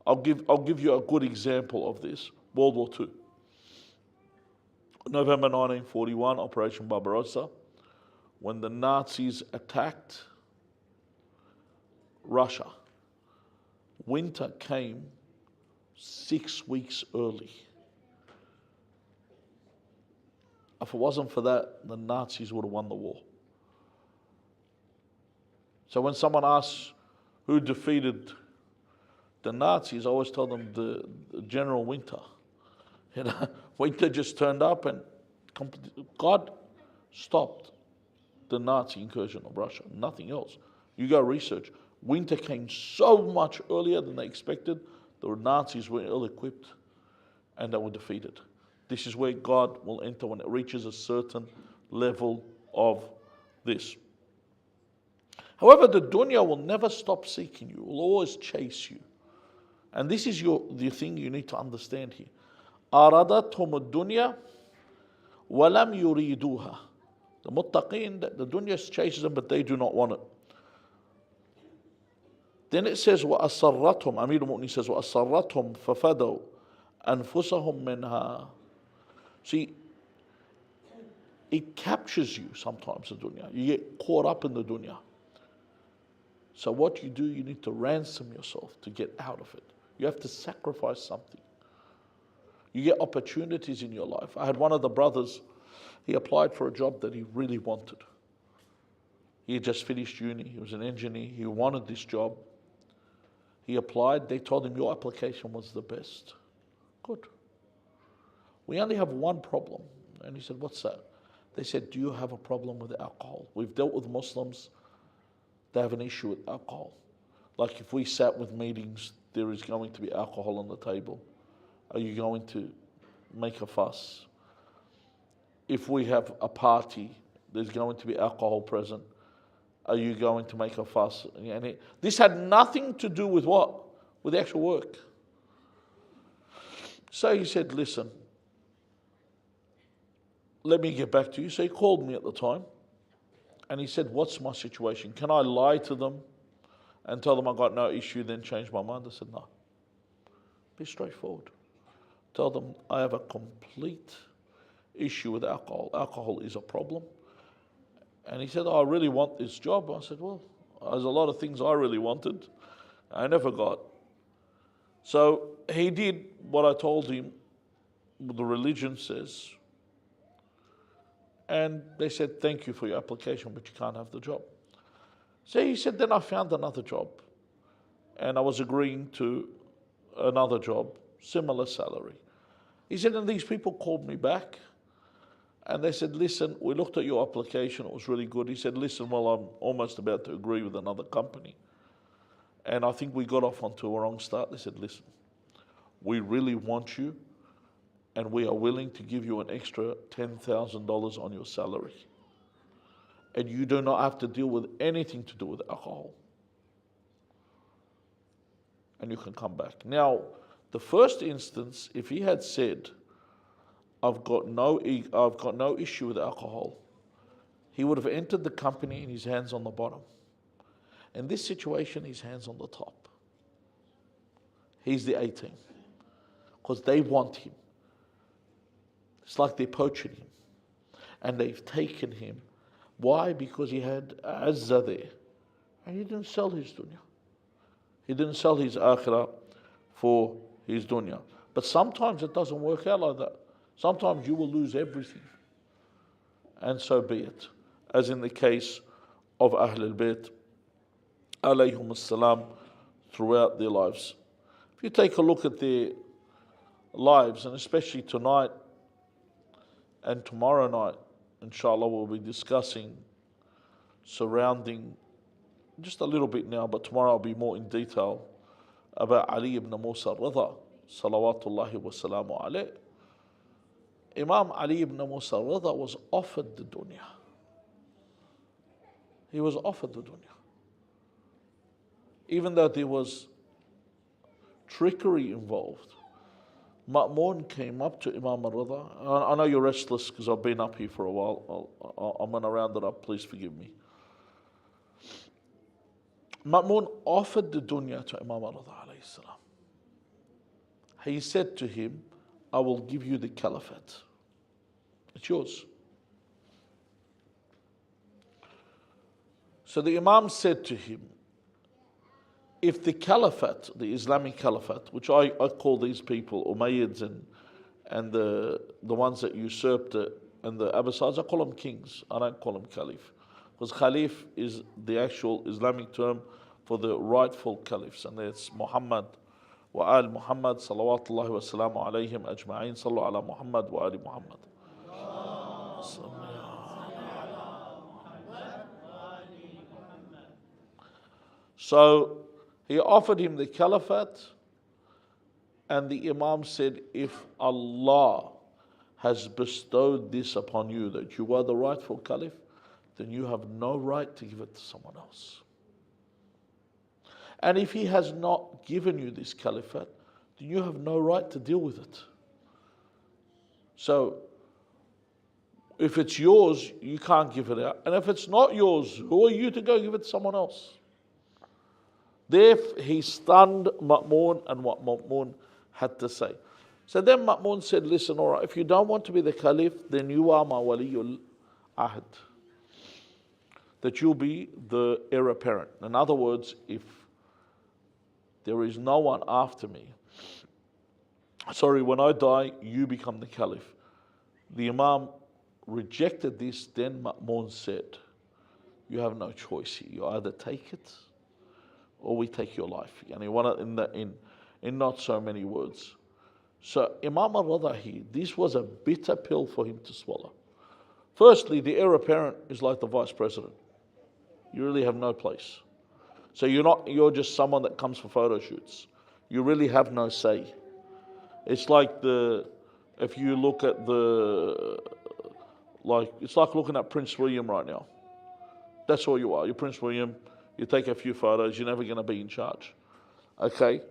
I'll give you a good example of this. World War II. November 1941, Operation Barbarossa, when the Nazis attacked Russia. Winter came 6 weeks early. If it wasn't for that, the Nazis would have won the war. So when someone asks who defeated the Nazis, I always tell them the General Winter. You know, Winter just turned up and God stopped the Nazi incursion of Russia, nothing else. You go research. Winter came so much earlier than they expected. The Nazis were ill-equipped and they were defeated. This is where God will enter when it reaches a certain level of this. However, the dunya will never stop seeking you. It will always chase you. And this is the thing you need to understand here. أَرَدَتْهُمُ الدُّنْيَا وَلَمْ يُرِيدُوهَا. The muttaqeen, the dunya chases them, but they do not want it. Then it says, وَأَسَرَّتْهُمْ, Amir al-Mu'min says, وَأَسَرَّتْهُمْ فَفَدَوْا أَنفُسَهُمْ مِنْهَا. See, it captures you sometimes, the dunya. You get caught up in the dunya. So what you do, you need to ransom yourself to get out of it. You have to sacrifice something. You get opportunities in your life. I had one of the brothers, he applied for a job that he really wanted. He had just finished uni, he was an engineer, he wanted this job. He applied, they told him your application was the best. Good. We only have one problem. And he said, what's that? They said, do you have a problem with alcohol? We've dealt with Muslims, they have an issue with alcohol. Like if we sat with meetings, there is going to be alcohol on the table. Are you going to make a fuss? If we have a party, there's going to be alcohol present. Are you going to make a fuss? And this had nothing to do with what? With the actual work. So he said, listen, let me get back to you. So he called me at the time and he said, what's my situation? Can I lie to them and tell them I got no issue, then change my mind? I said, no. Be straightforward. Tell them I have a complete issue with alcohol. Alcohol is a problem. And he said, I really want this job. I said, well, there's a lot of things I really wanted. I never got. So he did what I told him the religion says. And they said, thank you for your application, but you can't have the job. So he said, then I found another job. And I was agreeing to another job, similar salary. He said, and these people called me back. And they said, listen, we looked at your application, it was really good. He said, listen, well, I'm almost about to agree with another company. And I think we got off onto a wrong start. They said, listen, we really want you, and we are willing to give you an extra $10,000 on your salary. And you do not have to deal with anything to do with alcohol. And you can come back. Now, the first instance, if he had said, I've got no issue with alcohol, he would have entered the company and his hands on the bottom. In this situation, his hands on the top. He's the 18. Because they want him. It's like they're poaching him. And they've taken him. Why? Because he had Azzah there. And he didn't sell his dunya. He didn't sell his akhirah for his dunya. But sometimes it doesn't work out like that. Sometimes you will lose everything. And so be it. As in the case of Ahlul Bayt, alayhum as-salam, throughout their lives. If you take a look at their lives, and especially tonight and tomorrow night, inshallah, we'll be discussing surrounding just a little bit now, but tomorrow I'll be more in detail about Ali ibn Musa al-Ridha, salawatullahi wa salamu alayh. Imam Ali ibn Musa al-Ridha was offered the dunya. He was offered the dunya. Even though there was trickery involved, Ma'mun came up to Imam al-Ridha. I know you're restless because I've been up here for a while. I'm going to round it up, please forgive me. Ma'mun offered the dunya to Imam al-Ridha alayhi salam. He said to him, I will give you the caliphate. It's yours. So the Imam said to him, if the caliphate, the Islamic caliphate, which I call these people Umayyads and the ones that usurped it, and the Abbasids, I call them kings. I don't call them caliph. Because Khalif is the actual Islamic term for the rightful caliphs, and it's Muhammad wa al Muhammad salawatullahi wa salamu alayhim ajma'in. Sallu ala Muhammad wa ali Muhammad. So he offered him the caliphate, and the Imam said, if Allah has bestowed this upon you, that you are the rightful caliph, then you have no right to give it to someone else. And if he has not given you this caliphate, then you have no right to deal with it. So, if it's yours, you can't give it out. And if it's not yours, who are you to go give it to someone else? Therefore, he stunned Ma'mun and what Ma'mun had to say. So then Ma'mun said, listen, all right, if you don't want to be the caliph, then you are my waliyul ahd. That you'll be the heir apparent. In other words, if there is no one after me, when I die, you become the caliph. The Imam rejected this. Then Ma'mun said, you have no choice here. You either take it or we take your life. And he wanted in not so many words. So Imam al-Ridha here, this was a bitter pill for him to swallow. Firstly, the heir apparent is like the vice president. You really have no place. So you're just someone that comes for photo shoots. You really have no say. It's like if you look at it's like looking at Prince William right now. That's all you are. You're Prince William. You take a few photos. You're never going to be in charge. Okay?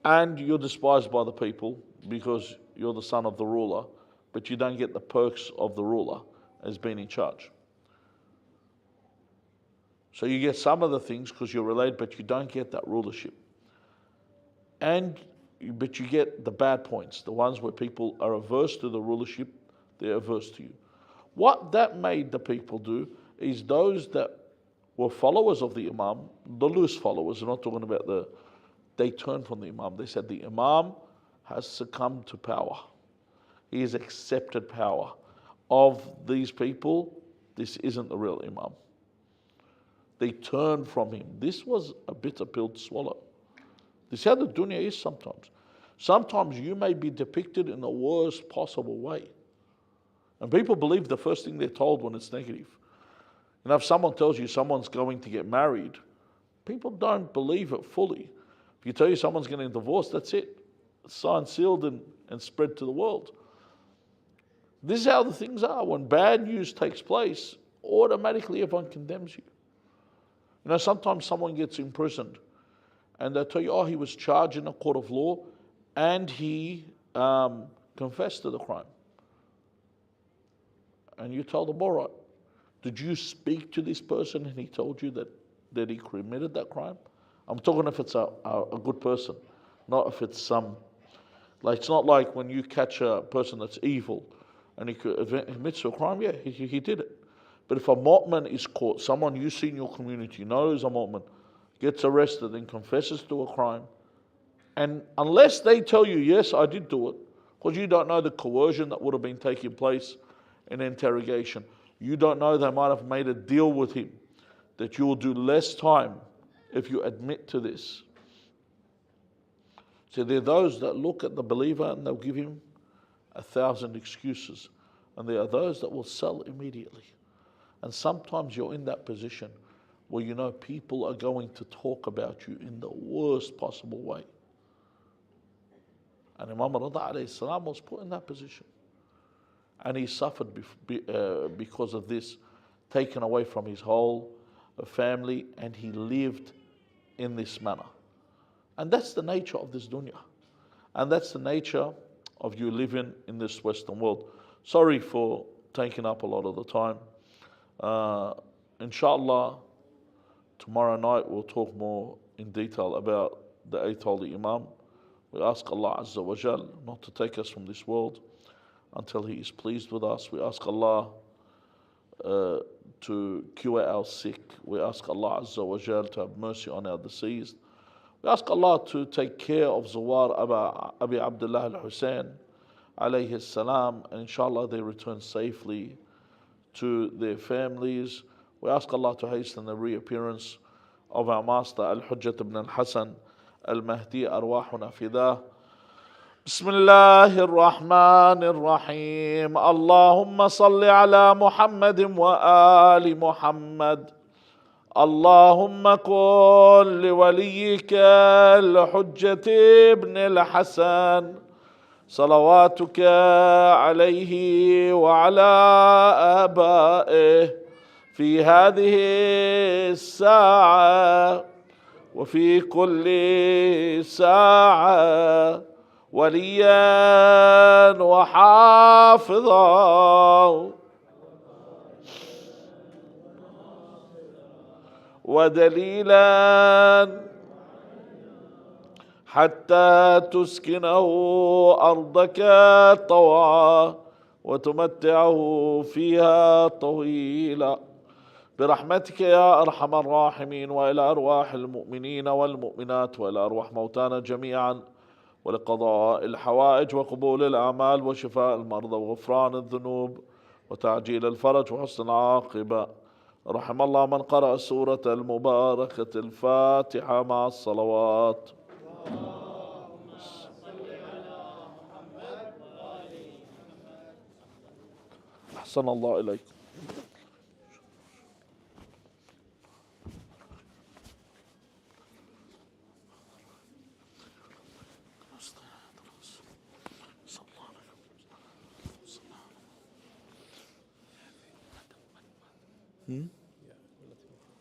And you're despised by the people because you're the son of the ruler, but you don't get the perks of the ruler as being in charge. So you get some of the things because you're related, but you don't get that rulership. But you get the bad points, the ones where people are averse to the rulership, they're averse to you. What that made the people do is those that were followers of the Imam, the loose followers, we're not talking about they turned from the Imam. They said the Imam has succumbed to power. He has accepted power. Of these people, this isn't the real Imam. They turned from him. This was a bitter pill to swallow. This is how the dunya is sometimes. Sometimes you may be depicted in the worst possible way. And people believe the first thing they're told when it's negative. If someone tells you someone's going to get married, people don't believe it fully. If you tell you someone's getting divorced, that's it. It's signed, sealed, and spread to the world. This is how the things are. When bad news takes place, automatically everyone condemns you. Sometimes someone gets imprisoned and they tell you, he was charged in a court of law and he confessed to the crime. And you tell them, all right, did you speak to this person and he told you that he committed that crime? I'm talking if it's a good person, not if it's it's not like when you catch a person that's evil and he admits to a crime, yeah, he did it. But if a mu'min is caught, someone you see in your community knows a mu'min, gets arrested and confesses to a crime, And unless they tell you, yes, I did do it, because you don't know the coercion that would have been taking place in interrogation. You don't know, they might have made a deal with him that you will do less time if you admit to this. So there are those that look at the believer and they'll give him 1,000 excuses. And there are those that will sell immediately. And sometimes you're in that position where you know people are going to talk about you in the worst possible way. And Imam Rida alayhi salam was put in that position. And he suffered because of this, taken away from his whole family, and he lived in this manner. And that's the nature of this dunya. And that's the nature of you living in this Western world. Sorry for taking up a lot of the time. Inshallah, tomorrow night we'll talk more in detail about the eighth holy Imam. We ask Allah Azza wa Jal not to take us from this world until He is pleased with us. We ask Allah to cure our sick. We ask Allah Azza wa Jal to have mercy on our deceased. We ask Allah to take care of Zawar Abi Abdullah al-Hussein alayhi salam, and inshallah they return safely to their families. We ask Allah to hasten the reappearance of our master Al-Hujjat ibn al-Hasan al-Mahdi, arwahuna fidah. بسم الله الرحمن الرحيم اللهم صل على محمد وآل محمد اللهم كن لوليك الحجة ابن الحسن صلواتك عليه وعلى آبائه في هذه الساعة وفي كل ساعة وليا وحافظا ودليلا حتى تسكنه أرضك طوعا وتمتعه فيها طويلا برحمتك يا أرحم الراحمين، وإلى أرواح المؤمنين والمؤمنات وإلى أرواح موتانا جميعا، ولقضاء الحوائج وقبول الأعمال وشفاء المرضى وغفران الذنوب وتعجيل الفرج وحسن العاقبة. رحم الله من قرأ سورة المباركة الفاتحة مع الصلوات. أحسن الله إليكم.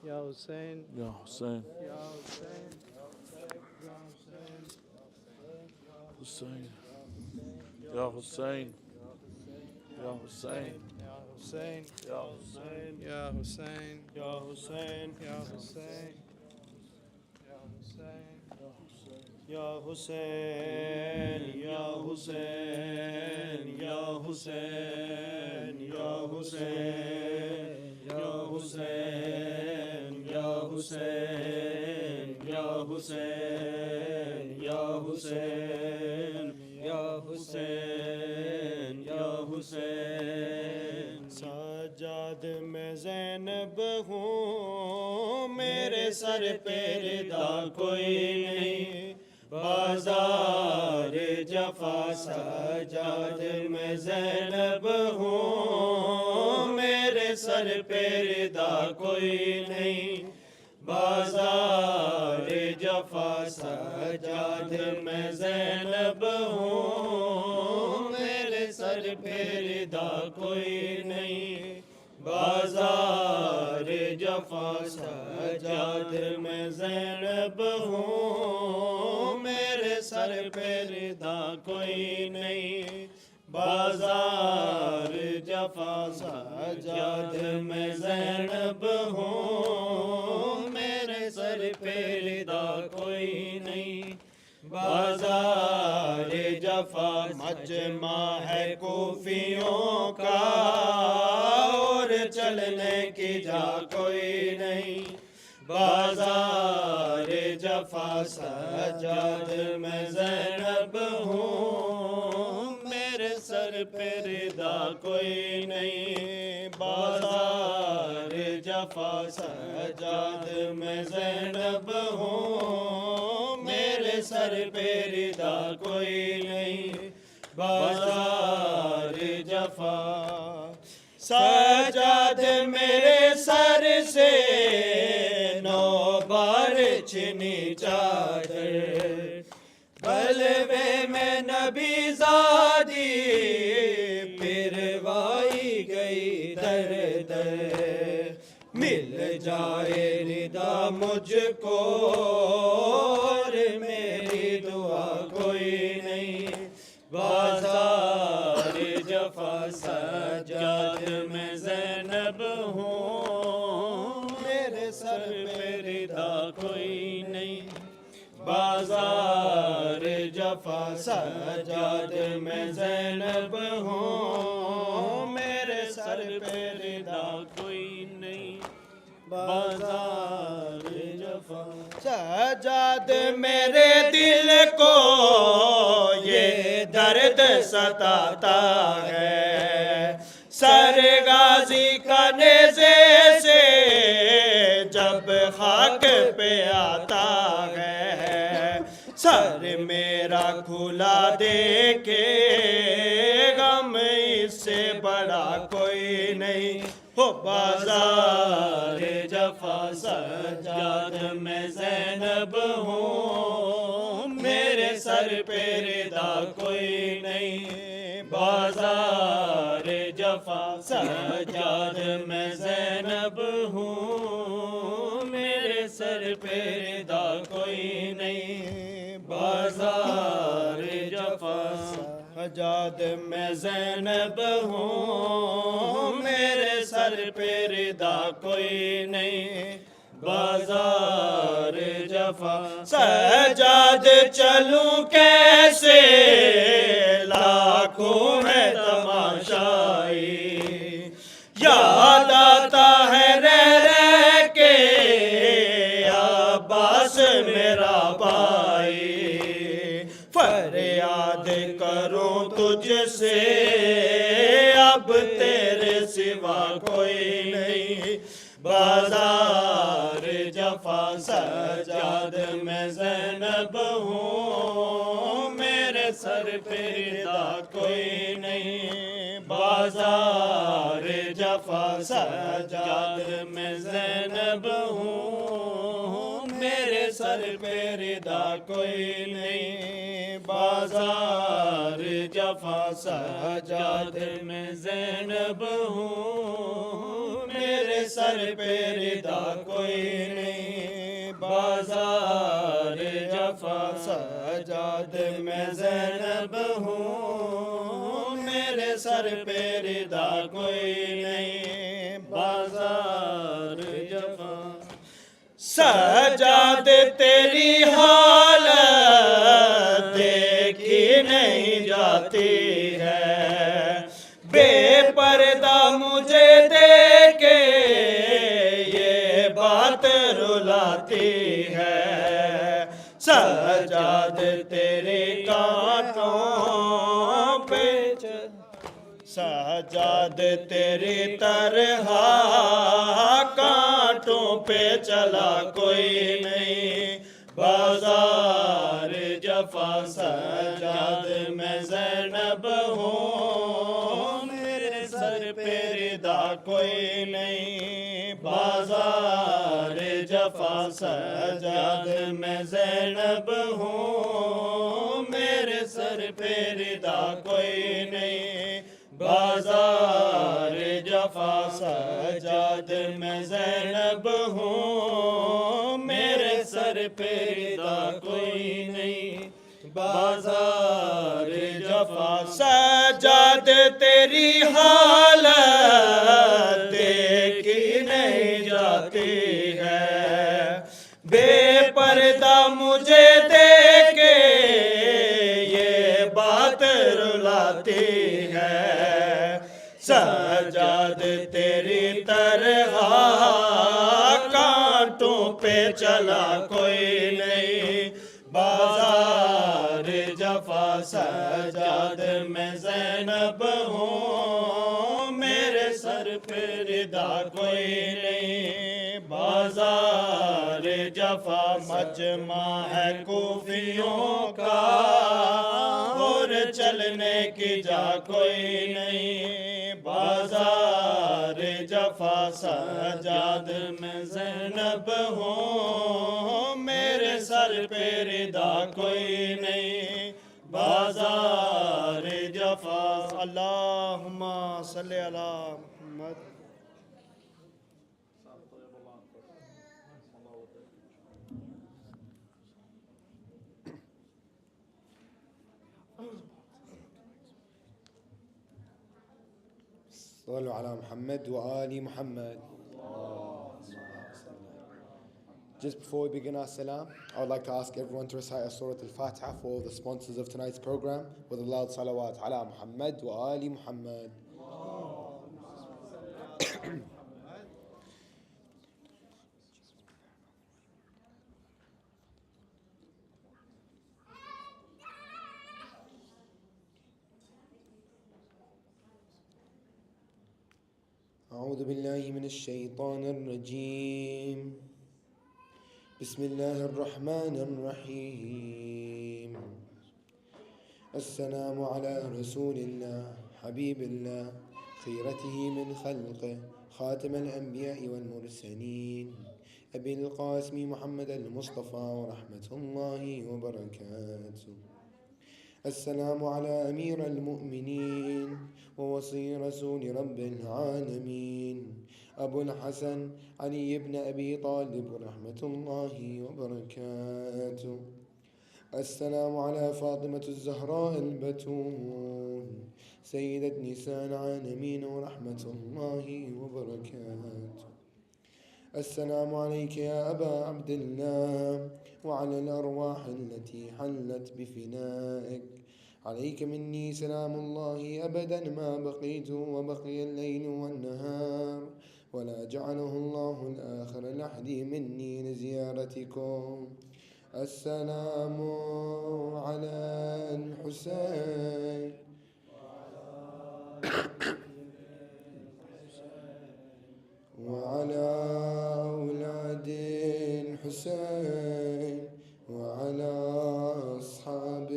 Ya Hussein, Ya Hussein, Ya Hussein, Hussein, Ya Hussein, Ya Hussein, Ya Hussein, Ya Hussein, Ya Hussein, Ya Hussein, Ya Hussein, Ya Hussein, Ya Hussein, Ya Hussein, Ya Hussein, Ya Hussein, Ya Hussein, Ya Hussein, Ya Hussein, Ya Hussein, Ya Hussein. Sajjad में ज़ैनब हूँ, मेरे sir पे रिदा कोई नहीं, बाजार जफा सजाद में ज़ैनब हूँ, मेरे सर पे रिदा कोई नहीं, बाजार जफा सजाद में ज़ैनब हूँ, मेरे सर पे रिदा कोई नहीं, बाजार जफा सजाद में ज़ैनब हूँ, मेरे सर पे रिदा कोई नहीं, बाजार जफा सजाद में ज़ैनब हूँ, मेरे सर पे रिदा कोई नहीं, बाजार जफा मजमा है कूफियों का, चलने की जा कोई नहीं, बाजार जफा सजाद मैं ज़ैनब हूँ, मेरे सर पे रिदा कोई नहीं। बाज़ार जफा सजाद मैं ज़ैनब हूँ, मेरे सर पे रिदा कोई नहीं। बाज़ार जफा सजाद मेरे सर से 9 बार छिनी चादर, बलवे में नबी ज़ादी पिरवाई गई दर दर। मिल जाए रिदा मुझको और मेरी दुआ कोई नहीं। बाज़ार जफा सजाद मैं ज़ैनब हूँ, मेरे सर पे रिदा कोई नहीं। बाज़ार जफा सजाद मैं ज़ैनब हूँ, मेरे सर पे रिदा कोई नहीं। बाज़ार जफा सजाद मेरे दिल को ये दर्द सताता है, सर गाजी का नेज़े से जब खाक पे आता है। सर मेरा खुला देखे गम इससे बड़ा कोई नहीं। हो बाज़ार जफा सजाद मैं ज़ैनब हूँ, मेरे सर पे रिदा कोई नहीं। बाज़ार जफा सजाद मैं ज़ैनब हूँ, मेरे सर पे रिदा कोई नहीं। बाज़ार जफा सजाद मैं ज़ैनब हूँ, मेरे सर पे रिदा कोई नहीं। बाज़ार जफा सजाद चलूं कैसे, लाखों है तमाशाई। याद आता है रह के अब्बास मेरा भाई। फरियाद करूं तुझसे अब तेरे सिवा कोई नहीं। बाज़ार जफा सजाद मैं ज़ैनब हूँ, मेरे सर पे रिदा कोई नहीं। बाज़ार जफा सजाद मैं ज़ैनब हूँ, मेरे सर पे रिदा कोई नहीं। बाज़ार जफा सजाद मैं ज़ैनब हूँ, मेरे सर पे रिदा कोई नहीं। बाज़ार जफा सजाद मैं ज़ैनब हूँ, मेरे सर पे रिदा कोई नहीं। बाज़ार जफा सजाद तेरी हालत देखी नहीं जाती है। बेपर्दा मुझे देखे ये बात रुलाती है। सजाद तेरे कांटों पे सजाद तेरी तरह कांटों पे चला कोई नहीं। बाज़ार जफा सजाद मैं ज़ैनब हूँ, मेरे सर पे रिदा कोई नहीं। बाज़ार जफा सजाद मैं ज़ैनब हूँ, मेरे सर पे रिदा कोई नहीं। बाज़ार जफा सजाद मैं ज़ैनब हूँ, मेरे सर पे रिदा कोई नहीं। बाज़ार जफा सजाद तेरी हालत देखी नहीं जाती है। बेपर्दा मुझे देखे ये बात रुलाती है। सजाद तेरी तरह कांटों पे चला कोई नहीं। बाजार जफा सजाद में ज़ैनब हूँ, मेरे सर पे रिदा कोई नहीं। बाजार जफा मजमा है कूफियों का, और चलने की जा कोई नहीं। बाजार जफा सजाद में ज़ैनब हूँ, मेरे सर पे रिदा कोई नहीं। बाजार जफा। अल्लाहुम्मा सल्ली अला Muhammad. صلوا على محمد وآل محمد. Just before we begin our salam, I would like to ask everyone to recite Surah Al-Fatiha for all the sponsors of tonight's program with a loud salawat ala Muhammad wa ali Muhammad. أعوذ بالله من الشيطان الرجيم. بسم الله الرحمن الرحيم. السلام على رسول الله حبيب الله خيرته من خلقه خاتم الأنبياء والمرسلين أبي القاسم محمد المصطفى ورحمة الله وبركاته. السلام على أمير المؤمنين ووصي رسول رب العالمين أبو الحسن علي بن أبي طالب رحمة الله وبركاته. السلام على فاطمة الزهراء البتول سيدة نساء العالمين ورحمة الله وبركاته. السلام عليك يا أبا عبد الله وعلى الأرواح التي حلت بفنائك. عليك مني سلام الله أبدا ما بقيت وبقي الليل والنهار، ولا جعله الله الآخر لحد مني لزيارتكم. السلام على الحسين وعلى أولاد الحسين وعلى أصحاب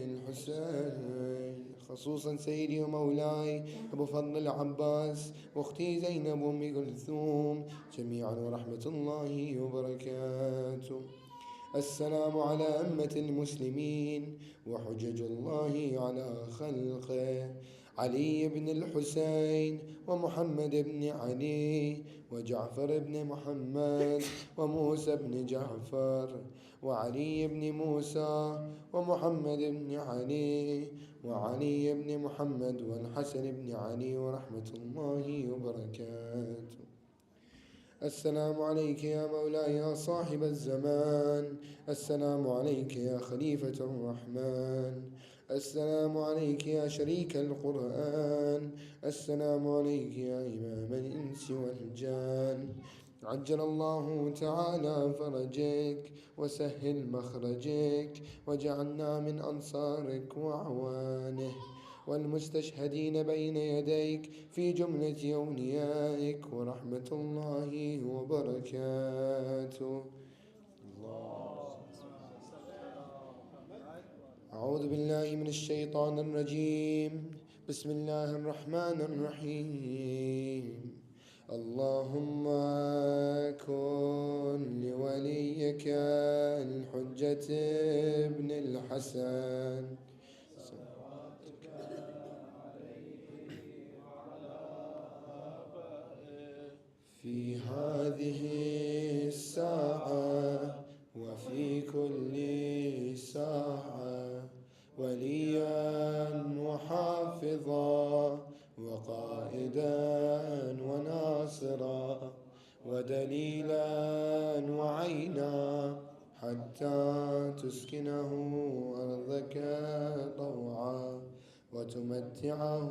الحسين، خصوصا سيدي ومولاي أبو فضل العباس وأختي زينب أم كلثوم جميعا ورحمة الله وبركاته. السلام على أمة المسلمين وحجج الله على خلقه، علي بن الحسين ومحمد بن علي وجعفر بن محمد وموسى بن جعفر وعلي بن موسى ومحمد بن علي وعلي بن محمد والحسن بن علي ورحمة الله وبركاته. السلام عليك يا مولاي يا صاحب الزمان، السلام عليك يا خليفة الرحمن، السلام عليك يا شريك القرآن، السلام عليك يا إمام الإنس والجان. عجل الله تعالى فرجك وسهل مخرجك، وجعلنا من أنصارك وأعوانه والمستشهدين بين يديك في جملة أوليائك ورحمة الله وبركاته. أعوذ بالله من الشيطان الرجيم. بسم الله الرحمن الرحيم. اللهم كن لوليك الحجة ابن الحسن في هذه الساعة وفي كل ساعة وليا وحافظا وقائدا وناصرا ودليلا وعينا، حتى تسكنه أرضك طوعا وتمتعه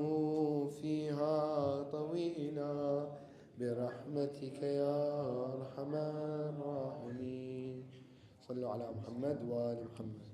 فيها طويلا برحمتك يا أرحم الراحمين. على محمد وآل محمد.